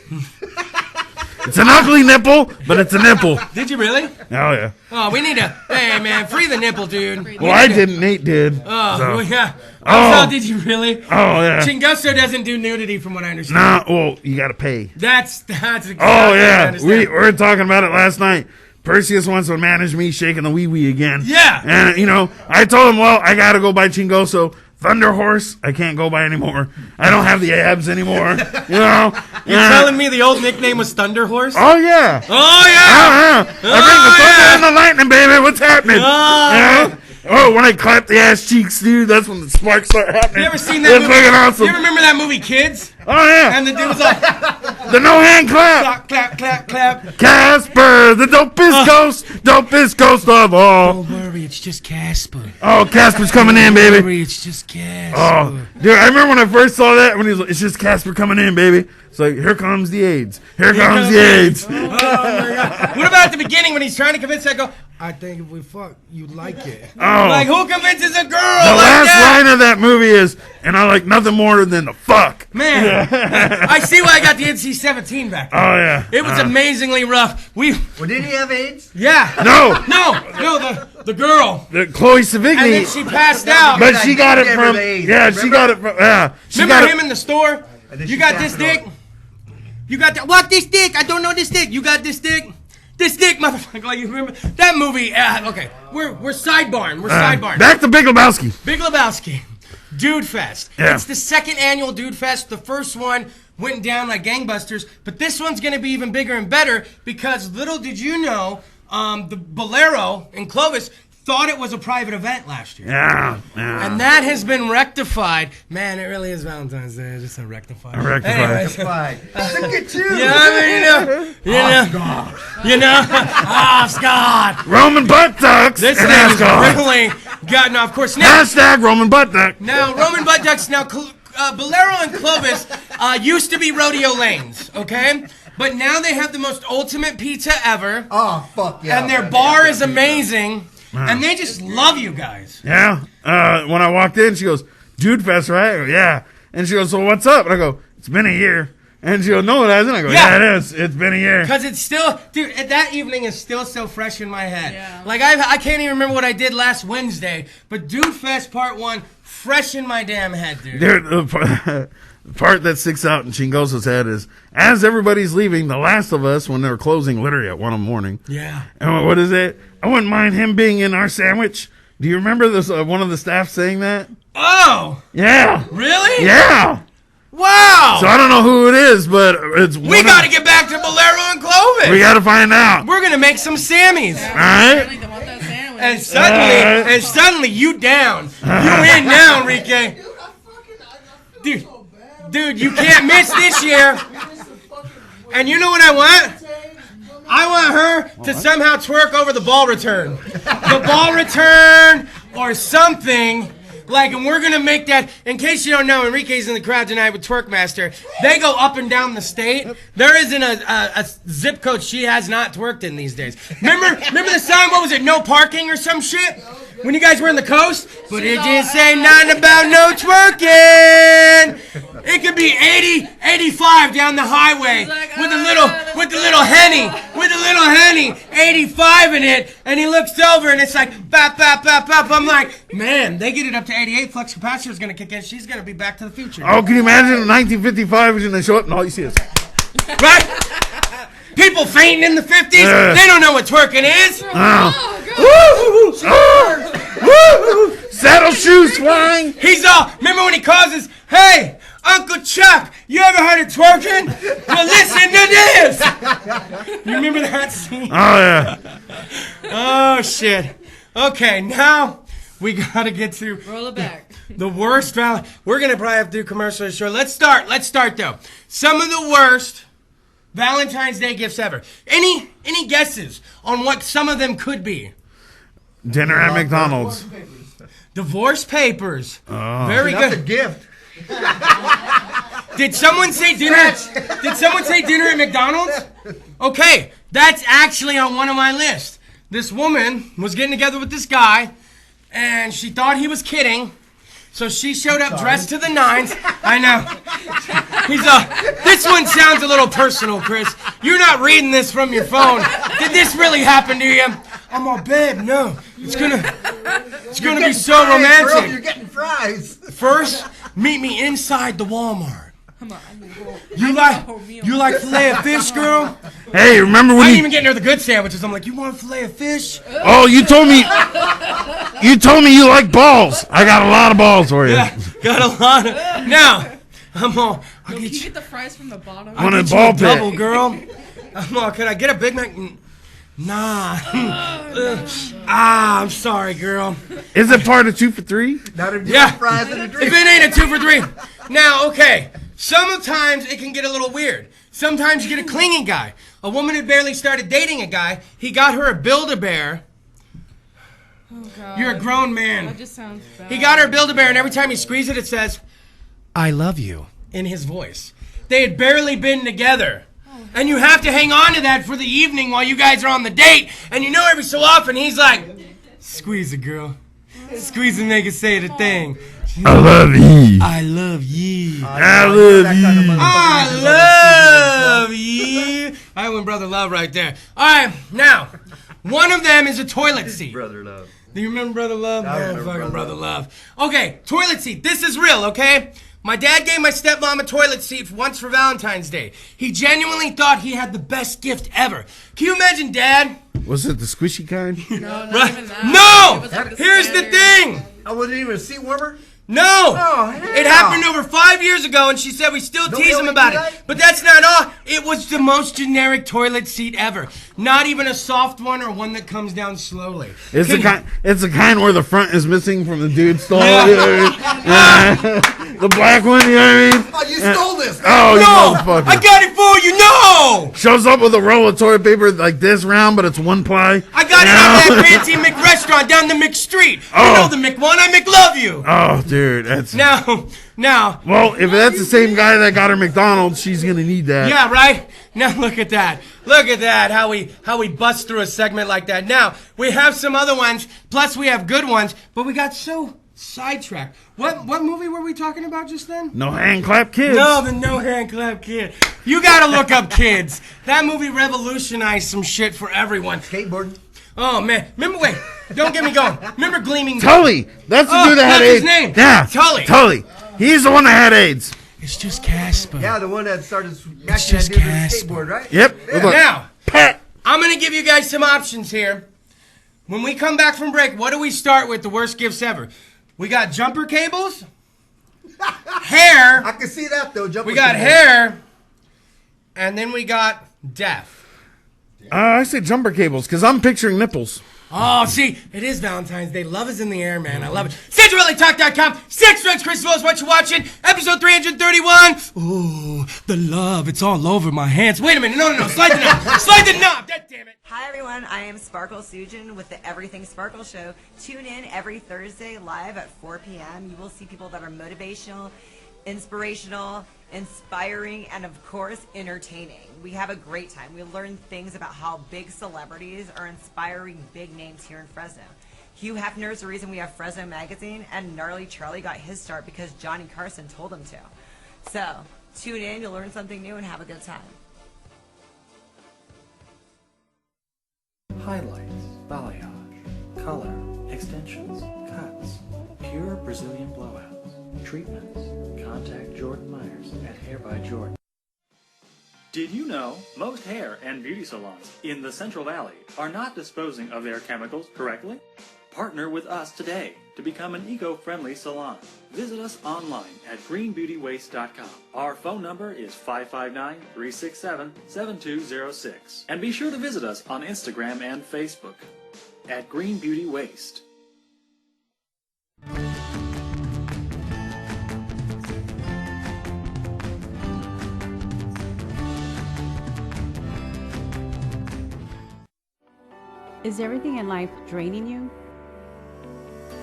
It's an ugly nipple, but it's a nipple. Did you really? Oh, yeah. Oh, we need to. Hey, man, free the nipple, dude. Well, I didn't. Nate did. Oh, so. well, yeah. Oh. So, did you really? Oh, yeah. Chingusto doesn't do nudity, from what I understand. Nah, well, you gotta pay. That's exactly Oh, what I yeah. understand. We were talking about it last night. Perseus wants to manage me shaking the wee-wee again. Yeah. And, I told him, well, I gotta go by Chingoso. Thunder Horse, I can't go by anymore. I don't have the abs anymore. You're telling me the old nickname was Thunder Horse? Oh, yeah. Oh, yeah. I bring the thunder and the lightning, baby. What's happening? Oh. Oh, when I clap the ass cheeks, dude, that's when the sparks start happening. You ever seen that That's movie? fucking awesome. You ever remember that movie, Kids? Oh, yeah. And the dude was like, The no-hand clap. clap, clap, clap, clap. Casper, the dopest ghost of all. Don't worry, it's just Casper. Oh, Casper's coming in, baby. Don't worry, it's just Casper. Oh, dude, I remember when I first saw that, when he was like, it's just Casper coming in, baby. It's like, here comes the AIDS. Here comes the AIDS. Oh, my God. What about at the beginning when he's trying to convince that girl? I think if we fuck, you'd like it. Oh. Like, who convinces a girl The like last that? line of that movie is, and I like nothing more than the fuck. Man, I see why I got the NC-17 back then. Oh, yeah. It was amazingly rough. Well, did he have AIDS? Yeah. No. The girl. The Chloe Savigny. And then she passed out. But she got it from, she got it from, she got Remember it. him in the store? You got this dick? You got that? What, this dick? I don't know this dick. You got this dick? This dick, motherfucker. Like, you remember that movie? Okay, we're sidebarring. We're sidebarring. Back to Big Lebowski. Big Lebowski. Dude Fest. Yeah. It's the second annual Dude Fest. The first one went down like gangbusters, but this one's going to be even bigger and better because little did you know, the Bolero in Clovis thought it was a private event last year. Yeah. And that has been rectified. Man, it really is Valentine's Day. It's just a rectified. Rectified. Anyways. Look at you. Yeah, I mean, oh, Scott. Roman butt ducks. This and thing is Asgard. really gotten off course. Now, Hashtag Roman butt duck. now Roman butt ducks. Now, Bolero and Clovis used to be rodeo lanes, okay? But now they have the most ultimate pizza ever. Oh, fuck yeah. And their bar is amazing. And they just love you guys. Yeah. When I walked in, she goes, Dude Fest, right? I go, yeah. And she goes, so what's up? And I go, it's been a year. And she goes, no, it hasn't. I go, yeah, it is. It's been a year. Because it's still, dude, that evening is still so fresh in my head. Yeah. Like, I can't even remember what I did last Wednesday, but Dude Fest Part 1, fresh in my damn head, dude. The part that sticks out in Chingoso's head is, as everybody's leaving, The Last of Us, when they were closing literally at 1 a.m. Yeah. And what is it? I wouldn't mind him being in our sandwich. Do you remember this? One of the staff saying that? Oh! Yeah. Really? Yeah. Wow. So I don't know who it is, but it's We got to get back to Bolero and Clovis. We got to find out. We're going to make some Sammys. All right. And suddenly you down. You in now, Enrique. Dude, you can't miss this year. And you know what I want? I want her to somehow twerk over the ball return. The ball return or something. Like, and we're going to make that, in case you don't know, Enrique's in the crowd tonight with Twerkmaster. They go up and down the state. There isn't a zip code she has not twerked in these days. Remember the song, what was it, No Parking or some shit? When you guys were in the coast? But it didn't say nothing about no twerking. It could be 80, 85 down the highway with a little Henny, 85 in it, and he looks over and it's like, bap, bap, bap, bap. I'm like, man, they get it up to 88, flux capacitor is going to kick in. She's going to be Back to the Future. Oh, can you imagine 1955 when they show up and all you see is... Right? People fainting in the 50s, they don't know what twerking is. Saddle shoes flying. He's all, remember when he calls us, hey, Uncle Chuck, you ever heard of twerking? Well, listen to this. You remember that scene? Oh, yeah. Oh, shit. Okay, now we got to get to roll it back. The worst We're going to probably have to do commercials short. Let's start, though. Some of the worst Valentine's Day gifts ever. Any guesses on what some of them could be? Dinner at McDonald's. Divorce papers. Oh. Very That's good. a gift. Did someone say dinner? Did someone say dinner at McDonald's? Okay, that's actually on one of my lists. This woman was getting together with this guy, and she thought he was kidding. So she showed up dressed to the nines. I know. This one sounds a little personal, Chris. You're not reading this from your phone. Did this really happen to you? I'm all, babe, no. It's gonna be so romantic. Girl, you're getting fries. First, meet me inside the Walmart. You like filet of fish, girl? Hey, remember when I didn't even get near the good sandwiches. I'm like, you want filet of fish? Oh, you told me you like balls. I got a lot of balls for you. Yeah, got a lot of. Now, I'll Can get you you. get the fries from the bottom? On a Get you ball a pit. double, girl. I'm all, can I get a Big Mac? Nah. I'm sorry, girl. Is it part of 2 for $3? Not if you Yeah. have fries and a If drink. it ain't a 2 for 3. Now, okay. Sometimes it can get a little weird. Sometimes you get a clingy guy. A woman had barely started dating a guy. He got her a Build-A-Bear. Oh, God. You're a grown man. That just sounds bad. He got her a Build-A-Bear, and every time you squeeze it, it says, I love you, in his voice. They had barely been together. And you have to hang on to that for the evening while you guys are on the date. And you know every so often he's like, squeeze it, girl. Squeeze and make it say the thing. I love you. I love you. I love you. I love you. I win Brother Love right there. All right, now, one of them is a toilet seat. Brother love. Do you remember Brother Love? I remember Fucking Brother Brother Love. Okay, toilet seat. This is real, okay? My dad gave my stepmom a toilet seat once for Valentine's Day. He genuinely thought he had the best gift ever. Can you imagine, Dad? Was it the squishy kind? No, not Right? even that. No! It was like Here's the thing! I wasn't even a seat warmer. No! Oh, It happened over 5 years ago, and she said we still Don't tease they him always about do it. that? But that's not all. It was the most generic toilet seat ever. Not even a soft one or one that comes down slowly. It's the kind where the front is missing from the dude's stall. Yeah. You know what I mean? The black one, you know what I mean? Oh, you stole this. Oh, you No! motherfucker. I got it for you! No! Shows up with a roll of toilet paper like this round, but it's one ply. I got it at that fancy McRestaurant down the McStreet. You Oh. know the McOne, I McLove you. Oh, dude, that's... Now, Well, if that's the same guy that got her McDonald's, she's gonna need that. yeah, right? Now look at that. Look at that, how we bust through a segment like that. Now, we have some other ones, plus we have good ones, but we got so sidetracked. What movie were we talking about just then? No hand clap kids. No, the No Hand Clap Kid. You gotta look up Kids. That movie revolutionized some shit for everyone. Skateboarding. Oh, man. Remember, wait, don't get me going. Remember Gleaming... Tully. That's the Oh, dude that had that's his AIDS. name. Yeah. Tully. Tully. He's the one that had AIDS. It's just Casper. Yeah, the one that started smashing that just dude with a Casper. skateboard, right? Yep. Yeah. Look, look. Now, Pat. I'm going to give you guys some options here. When we come back from break, what do we start with the worst gifts ever? We got jumper cables. hair. I can see that though. We got hair, and then we got death. I say jumper cables because I'm picturing nipples. Oh, see, it is Valentine's Day. Love is in the air, man. I love it. SexuallyTalk.com. Sex Drugs Kris DeVold is what you're watching. Episode 331. Ooh, the love. It's all over my hands. Wait a minute. No. Slide the knob. Slide the knob. God damn it. Hi, everyone. I am Sparkle Sujin with the Everything Sparkle Show. Tune in every Thursday live at 4 p.m. You will see people that are motivational, inspirational, inspiring, and of course entertaining. We have a great time. We learn things about how big celebrities are inspiring big names here in Fresno. Hugh Hefner is the reason we have Fresno Magazine, and Gnarly Charlie got his start because Johnny Carson told him to. So tune in, you'll learn something new, and have a good time. Highlights, balayage, color, extensions, cuts, pure Brazilian blowouts, treatments. Contact Jordan Myers at Hair by Jordan. Did you know most hair and beauty salons in the Central Valley are not disposing of their chemicals correctly? Partner with us today to become an eco-friendly salon. Visit us online at greenbeautywaste.com. Our phone number is 559-367-7206. And be sure to visit us on Instagram and Facebook at Green Beauty Waste. Is everything in life draining you?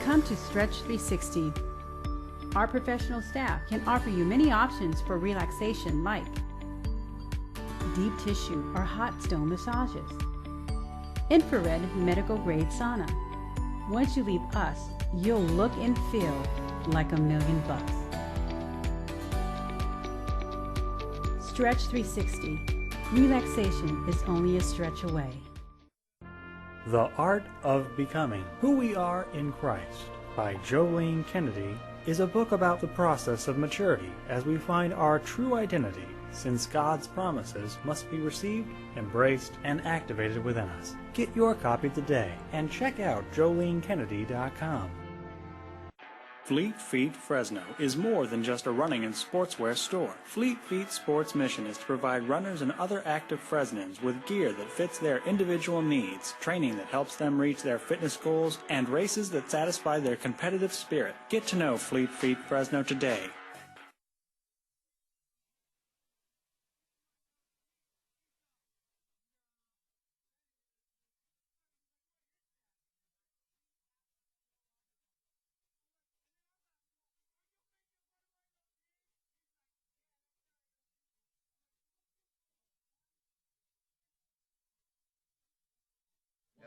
Come to Stretch 360. Our professional staff can offer you many options for relaxation like deep tissue or hot stone massages, infrared medical grade sauna. Once you leave us, you'll look and feel like $1,000,000. Stretch 360. Relaxation is only a stretch away. The Art of Becoming Who We Are in Christ by Jolene Kennedy is a book about the process of maturity as we find our true identity, since God's promises must be received, embraced, and activated within us. Get your copy today and check out JoleneKennedy.com. Fleet Feet Fresno is more than just a running and sportswear store. Fleet Feet Sports' mission is to provide runners and other active Fresnans with gear that fits their individual needs, training that helps them reach their fitness goals, and races that satisfy their competitive spirit. Get to know Fleet Feet Fresno today.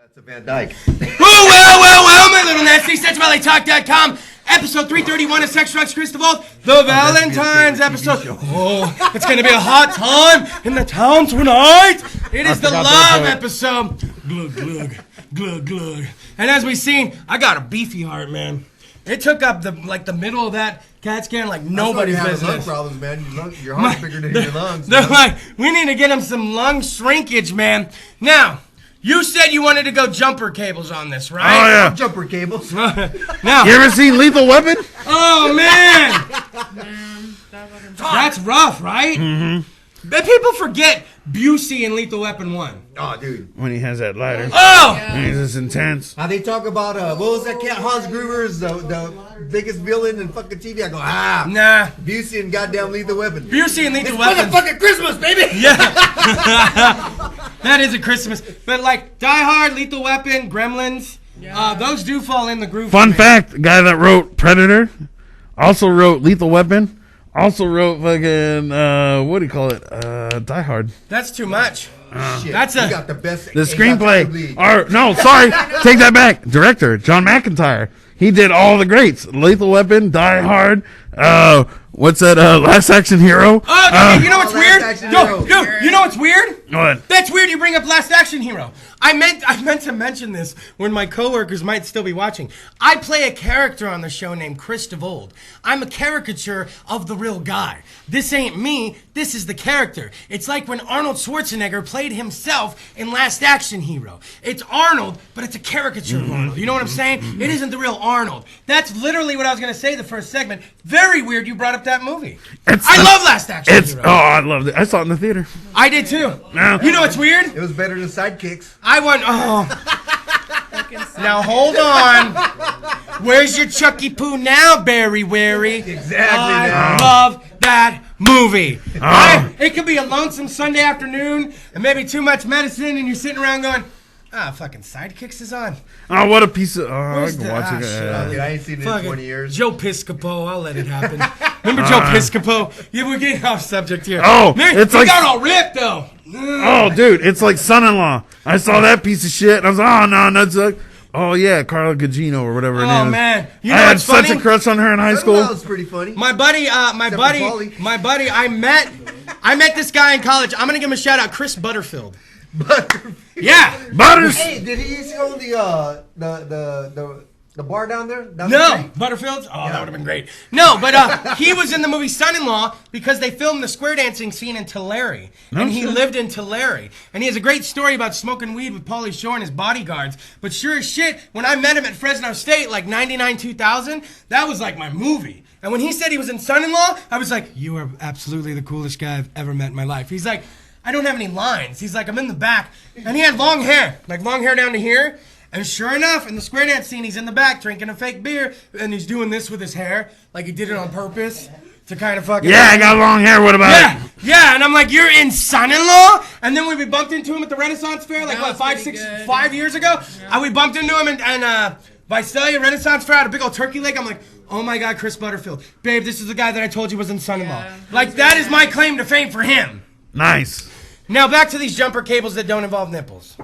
That's a Van Dyke. well, my little nasty. SexuallyTalk.com. Episode 331 of Sex Drugs Kris DeVold. The Valentine's episode. Oh, it's going to be a hot time in the town tonight. It is the love episode. Glug, glug, glug, glug. And as we've seen, I got a beefy heart, man. It took up the middle of that CAT scan like nobody's business. Lung problems, man. Your heart's bigger than your lungs. They're like, we need to get him some lung shrinkage, man. Now, you said you wanted to go jumper cables on this, right? Oh, yeah. Jumper cables. Now, you ever seen Lethal Weapon? Oh, man. That's rough, right? Mm-hmm. But people forget Busey in Lethal Weapon 1. Oh, dude. When he has that lighter. Oh! And he's just intense. How they talk about, what was that cat? Hans Gruber is the biggest villain in fucking TV. I go, nah. Busey and goddamn Lethal Weapon. Busey and Lethal Weapon. It's motherfucking Christmas, baby! Yeah. That is a Christmas. But like Die Hard, Lethal Weapon, Gremlins, those do fall in the groove. Fun fact, the guy that wrote Predator also wrote Lethal Weapon. Also wrote fucking, what do you call it? Die Hard. That's too much. Shit, That's you got the best. The screenplay. No, sorry. Take that back. Director, John McIntyre. He did all the greats. Lethal Weapon, Die Hard, what's that, Last Action Hero? Oh, you know what's weird? No, you know what's weird? What? That's weird you bring up Last Action Hero. I meant to mention this when my coworkers might still be watching. I play a character on the show named Kris DeVold. I'm a caricature of the real guy. This ain't me, this is the character. It's like when Arnold Schwarzenegger played himself in Last Action Hero. It's Arnold, but it's a caricature of Arnold. You know what I'm saying? It isn't the real Arnold. That's literally what I was going to say the first segment. Very very weird you brought up that movie. I love Last Action Hero. Oh, I loved it. I saw it in the theater. I did too. No. You know what's weird? It was better than Sidekicks. I won. Now hold on. Where's your Chucky Poo now, Barry Wary? Exactly. I love that movie. It could be a lonesome Sunday afternoon and maybe too much medicine, and you're sitting around going, fucking Sidekicks is on. Oh, what a piece of... I Where's can watch it. Dude, I ain't seen it in 20 years. Joe Piscopo, I'll let it happen. Remember Joe Piscopo? Yeah, we're getting off subject here. Oh, man, it's he like... got all ripped, though. Oh, dude, it's like Son-in-Law. I saw that piece of shit, and I was like, oh, no, that's like... Oh, yeah, Carla Gugino or whatever her name is. Oh, man. You know I had what's funny? such a crush on her in high school. That was pretty funny. My buddy, I met this guy in college. I'm going to give him a shout out, Chris Butterfield. Yeah. Butters. Hey, did he used to own the bar down there? No. Butterfield's? Oh, that would have been great. No, but he was in the movie Son-in-Law because they filmed the square dancing scene in Tulare. And he lived in Tulare. And he has a great story about smoking weed with Pauly Shore and his bodyguards. But sure as shit, when I met him at Fresno State, like 99, 2000, that was like my movie. And when he said he was in Son-in-Law, I was like, you are absolutely the coolest guy I've ever met in my life. He's like, I don't have any lines. He's like, I'm in the back. And he had long hair, like long hair down to here. And sure enough, in the square dance scene, he's in the back drinking a fake beer, and he's doing this with his hair, like he did it on purpose to kind of fucking... Yeah, I got long hair. What about it? Yeah, and I'm like, you're in Son-in-Law? And then we bumped into him at the Renaissance Fair, like, what, 5 years ago? Yeah. We bumped into him and Visalia Renaissance Fair, had a big old turkey leg. I'm like, oh my God, Chris Butterfield. Babe, this is the guy that I told you was in Son-in-Law. Yeah, like, that is my claim to fame for him. Nice. Now, back to these jumper cables that don't involve nipples.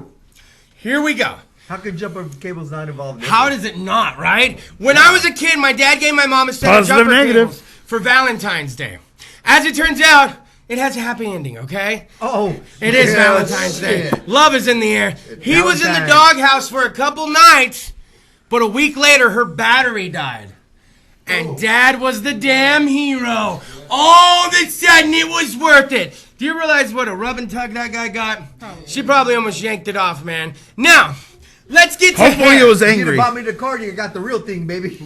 Here we go. How could jumper cables not involve nipples? How does it not, right? When I was a kid, my dad gave my mom a set of jumper cables for Valentine's Day. As it turns out, it has a happy ending, okay? Oh. It is Valentine's Day. Love is in the air. He was in the doghouse for a couple nights, but a week later, her battery died. And Dad was the damn hero. All of a sudden, it was worth it. Do you realize what a rub and tug that guy got? She probably almost yanked it off, man. Now, let's get to Hopefully hair. it was angry. You bought me the car, you got the real thing, baby.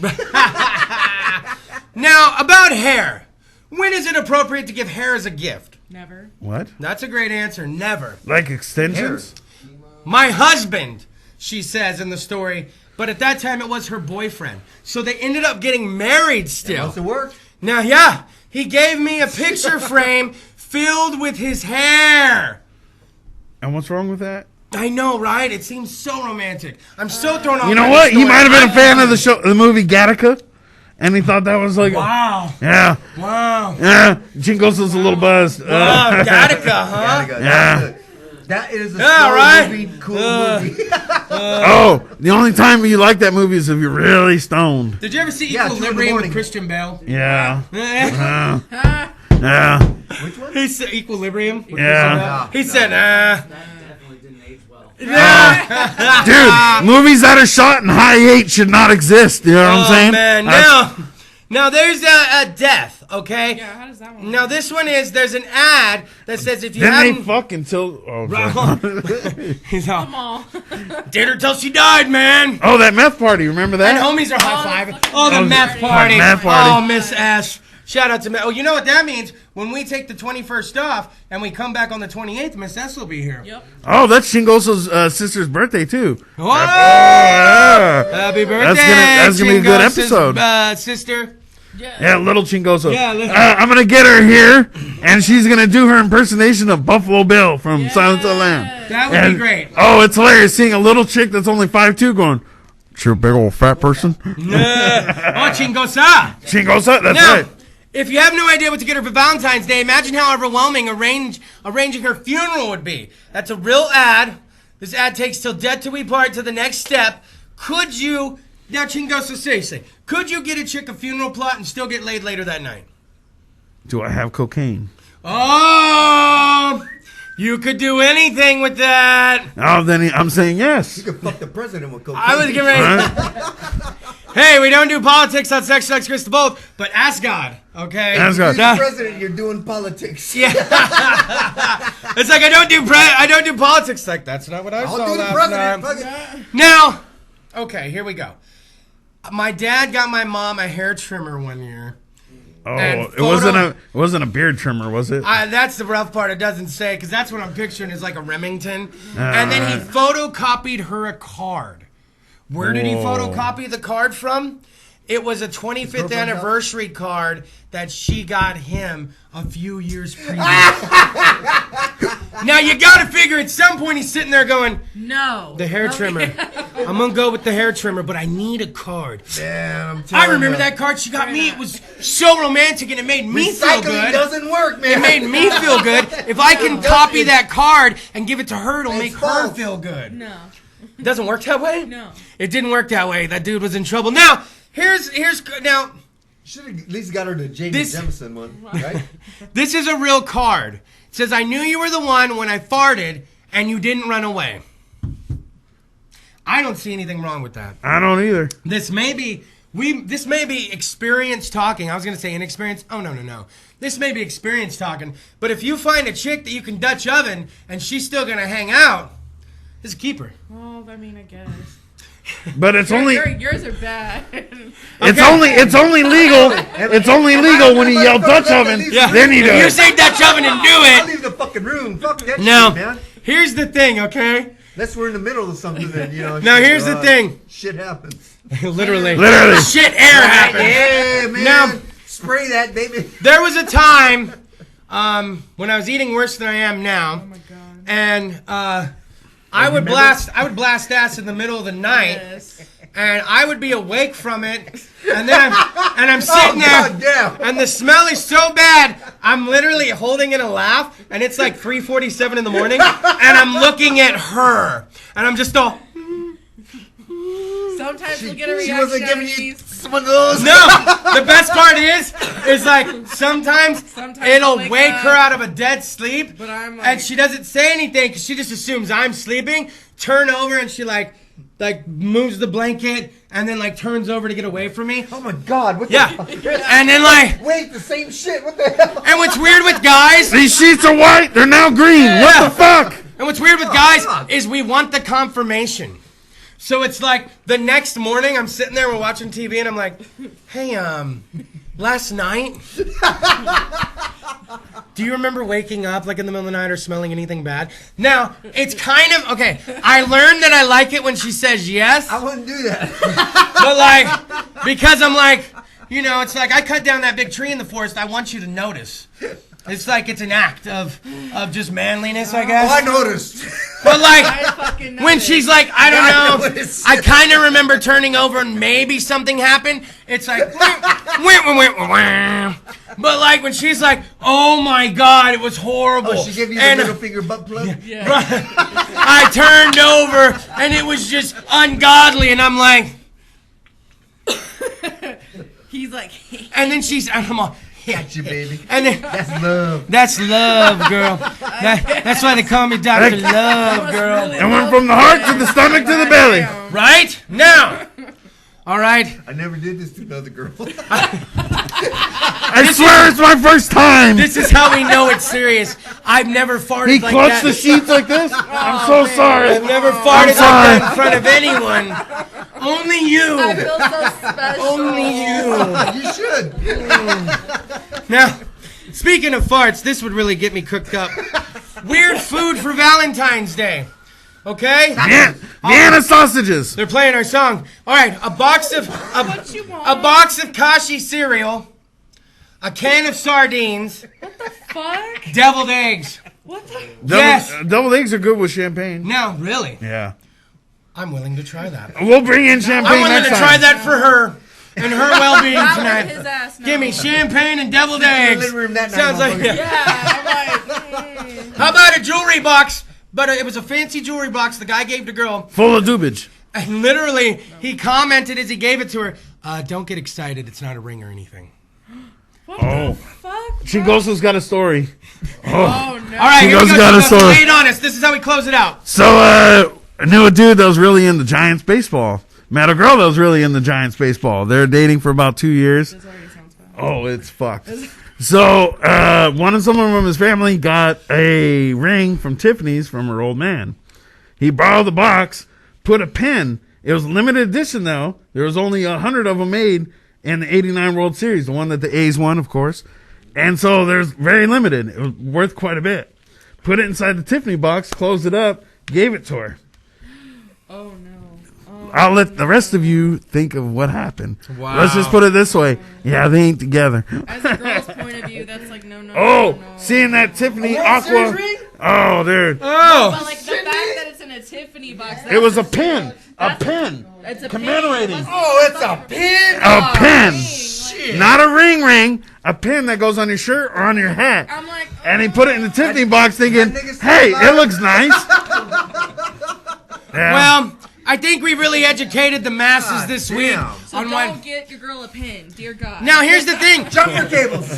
Now, about hair. When is it appropriate to give hair as a gift? Never. What? That's a great answer. Never. Like extensions? Hair. My husband, she says in the story, but at that time it was her boyfriend. So they ended up getting married still. Must have worked. Now, yeah, he gave me a picture frame filled with his hair. And what's wrong with that? I know, right? It seems so romantic. I'm so thrown off. You know what? He might have been a fan of the movie Gattaca, and he thought that was like... Wow. Yeah. Wow. Yeah. Chingoso's a little buzzed. Wow, Gattaca, huh? Gattaca. Yeah. That is a right? movie, cool movie. Oh, the only time you like that movie is if you're really stoned. Did you ever see Equilibrium with Christian Bale? Yeah. Yeah. Which one? He said Equilibrium. Yeah. He said, Definitely didn't age well. Dude, movies that are shot in high 8 should not exist. You know what I'm saying? Man. Now there's a death, okay? Yeah, how does that one Now this one is, there's an ad that says if you then haven't... they fuck until... Oh, He's all... Come on. Did her till she died, man. Oh, that meth party. Remember that? And homies are high-fiving. Oh, the meth party. Meth party. Oh, Miss Ash. Shout out to Miss... Oh, you know what that means? When we take the 21st off and we come back on the 28th, Miss S will be here. Yep. Oh, that's Shingoso's sister's birthday, too. Whoa! Oh, yeah. Happy birthday, That's gonna be a good episode. Sister. Yeah, little Chingoso. Yeah, I'm going to get her here, and she's going to do her impersonation of Buffalo Bill from Silence of the Lambs. That would be great. Oh, it's hilarious seeing a little chick that's only 5'2" going, "You a big old fat person?" Oh, Chingosa. Chingosa, that's now, right. If you have no idea what to get her for Valentine's Day, imagine how overwhelming arranging her funeral would be. That's a real ad. This ad takes till death till we part to the next step. Could you... Now, Chingosa, seriously, could you get a chick a funeral plot and still get laid later that night? Do I have cocaine? Oh, you could do anything with that. Oh, then I'm saying yes. You could fuck the president with cocaine. I was getting ready. Hey, we don't do politics on Sex Drugs Kris DeVold, but ask God, okay? Ask God. You're the president, you're doing politics. Yeah. It's like I don't do politics. Like that's not what I saw I'll do the last president. night. Now, okay, here we go. My dad got my mom a hair trimmer one year, Oh, And it wasn't a beard trimmer, was it? That's the rough part. It doesn't say, because that's what I'm picturing is like a Remington. And then he photocopied her a card. Where did he photocopy the card from? It was a 25th anniversary card that she got him a few years previous. Now you gotta figure at some point he's sitting there going, no. The hair trimmer. I'm gonna go with the hair trimmer, but I need a card. Damn, I remember that card she got me. It was so romantic and it made me feel good. Recycling doesn't work, man. It made me feel good. If I can copy that card and give it to her, it'll make her feel good. No. It doesn't work that way? No. It didn't work that way. That dude was in trouble. Now, here's now. Should have at least got her the Jamie Jemison one, right? This is a real card. It says, I knew you were the one when I farted and you didn't run away. I don't see anything wrong with that. I don't either. This may be experience talking. I was going to say inexperience. Oh, no. This may be experience talking. But if you find a chick that you can Dutch oven and she's still going to hang out, it's a keeper. Well, I mean, I guess. But it's only yours are bad. It's only legal. It's only legal when you yell Dutch oven. Yeah. Then he does. If you say Dutch oven and do it. I'll leave the fucking room. Fuck that Now, shit, man. here's the thing, okay? Unless we're in the middle of something, then, you know. Now, here's the thing. Shit happens. Literally. Shit air happens. Yeah, man. Now, spray that, baby. There was a time when I was eating worse than I am now. Oh, my God. And I would blast ass in the middle of the night. Yes. And I would be awake from it, and then I'm sitting there, and the smell is so bad, I'm literally holding in a laugh, and it's like 3:47 in the morning, and I'm looking at her, and I'm just all. Sometimes we'll get a reaction. She wasn't giving you some of those. No, the best part is like sometimes it'll wake her out of a dead sleep, but I'm and she doesn't say anything because she just assumes I'm sleeping. Turn over and she like moves the blanket and then like turns over to get away from me. Oh my God! What the fuck? And then like wait, the same shit. What the hell? And what's weird with guys? These sheets are white. They're now green. What the fuck? And what's weird with guys is we want the confirmation. So it's like the next morning I'm sitting there, we're watching TV, and I'm like, hey, last night, do you remember waking up like in the middle of the night or smelling anything bad? Now, it's kind of, okay, I learned that I like it when she says yes. I wouldn't do that. But like, because I'm like, you know, it's like I cut down that big tree in the forest, I want you to notice. It's like it's an act of just manliness, I guess. Oh, I noticed. But like, when she's like, I don't know, I kind of remember turning over and maybe something happened. It's like, but like when she's like, oh my God, it was horrible. Oh, she gave you the middle finger butt plug? Yeah. I turned over and it was just ungodly, and I'm like, he's like, and then I'm all, got you, baby. And then, that's love. That's love, girl. That's why they call me Dr. Love, girl. It went from the heart to the stomach to the belly. Right? Now. All right. I never did this to another girl. I swear it's my first time. This is how we know it's serious. I've never farted He like clutched that. the sheets like this? I'm so sorry. I've never farted like that in front of anyone. Only you. I feel so special. Only you. You should. Now, speaking of farts, this would really get me cooked up. Weird food for Valentine's Day. Okay? Vienna sausages. They're playing our song. All right, a box of Kashi cereal, a can of sardines, What the fuck? deviled eggs. What the? Yes. Deviled eggs are good with champagne. No, really? Yeah. I'm willing to try that. We'll bring in champagne I'm willing next to time. try that for her and her well-being His tonight. ass, no. Give me champagne and deviled eggs. living room that night, Sounds like motherfucker. Yeah. How about a jewelry box? But it was a fancy jewelry box the guy gave the girl. Full of dubage. And literally, he commented as he gave it to her, don't get excited. It's not a ring or anything. What Oh. the fuck? Chingoso's got a story. Oh, no. All right, here we Chingo's go. got a Chingoso, story. lay it on us. This is how we close it out. So, I knew a dude that was really into Giants baseball. Met a girl that was really into Giants baseball. They're dating for about 2 years. This already sounds bad. Oh, it's fucked. So, someone from his family got a ring from Tiffany's from her old man. He borrowed the box, put a pin. It was limited edition, though. There was only 100 of them made, in the 89 World Series, the one that the A's won, of course. And so there's very limited. It was worth quite a bit. Put it inside the Tiffany box, closed it up, gave it to her. Oh, no. I'll let the rest of you think of what happened. Wow. Let's just put it this way. Yeah, they ain't together. As a girl's point of view, that's like, no. Seeing that Tiffany Aqua. Oh, dude. Oh. But like the fact that it's in a Tiffany box. It was a pin. A pin. It's a commemorating. pin. Oh, it's a pin? A pin. Not a ring. A pin that goes on your shirt or on your hat. I'm like, and he put it in the Tiffany box thinking, hey, it looks nice. Yeah. Well, I think we really educated the masses this week. So don't get your girl a pin, dear God. Now, here's the thing. Jumper cables.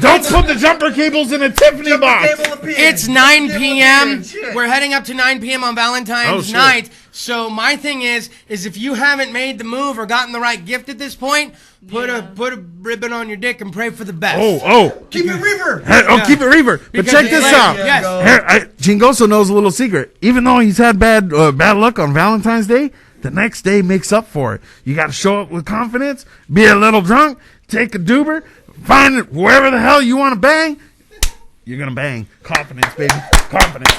Don't put the jumper cables in a Tiffany box. It's 9 p.m. We're heading up to 9 p.m. on Valentine's night. So my thing is if you haven't made the move or gotten the right gift at this point, put a ribbon on your dick and pray for the best. Keep it reefer. Keep it reefer. But Because check this out. Yes. Chingoso knows a little secret. Even though he's had bad luck on Valentine's Day, the next day makes up for it. You got to show up with confidence, be a little drunk, take a doober, find whoever the hell you want to bang. You're going to bang. Confidence, baby. Confidence.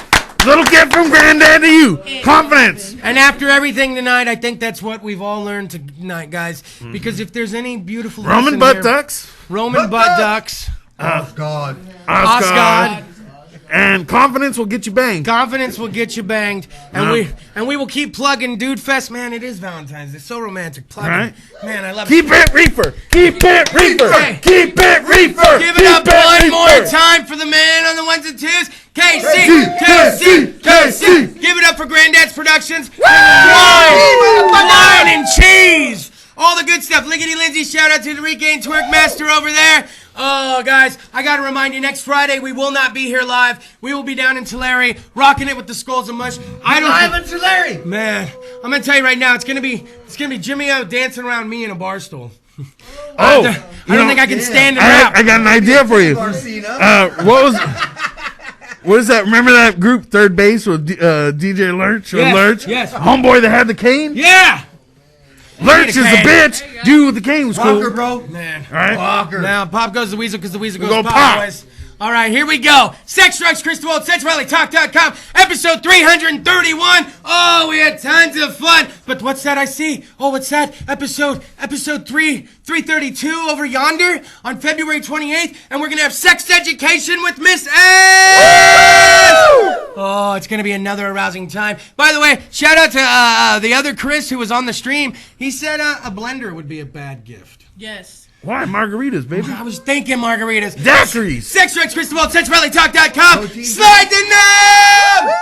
Little gift from Granddad to you. Confidence. And after everything tonight, I think that's what we've all learned tonight, guys. Because if there's any beautiful Roman lesson butt here- ducks. Roman butt ducks. Osgod. Osgod. And confidence will get you banged. Confidence will get you banged. And we will keep plugging Dude Fest. Man, it is Valentine's. It's so romantic. Plugging. Right. Man, I love Keep it reefer. Keep it reefer. Hey. Keep it reefer. Give it up one more time for the man on the ones and twos. KC. Give it up for Granddad's Productions. Wine and cheese. All the good stuff. Liggity Lindsay, shout out to the Regain Twerk Master over there. Oh, guys, I got to remind you, next Friday, we will not be here live. We will be down in Tulare, rocking it with the Skulls of Mush. Live in Tulare. Man, I'm going to tell you right now, it's going to be Jimmy O dancing around me in a bar stool. Oh, I don't think I can stand and rap. I got an idea for you. What is that? Remember that group, Third Base, with DJ Lurch? Yes. Homeboy that had the cane? Yeah. Lurch is a bitch. Dude with the cane was cool. Walker, bro. Man. All right. Walker. Now, Pop goes the Weasel because the Weasel goes Go Pop. Pop. Boys. All right, here we go. Sex, Drugs, Kris DeVold, SexRallyTalk.com, episode 331. Oh, we had tons of fun. But what's that I see? Oh, what's that? Episode 332 over yonder on February 28th. And we're going to have sex education with Miss S. Oh, it's going to be another arousing time. By the way, shout out to the other Chris who was on the stream. He said a blender would be a bad gift. Yes. Why? Margaritas, baby. I was thinking margaritas. Daiquiris. Sex, Drugs, Kris DeVold, SexRallyTalk.com. Slide the knob!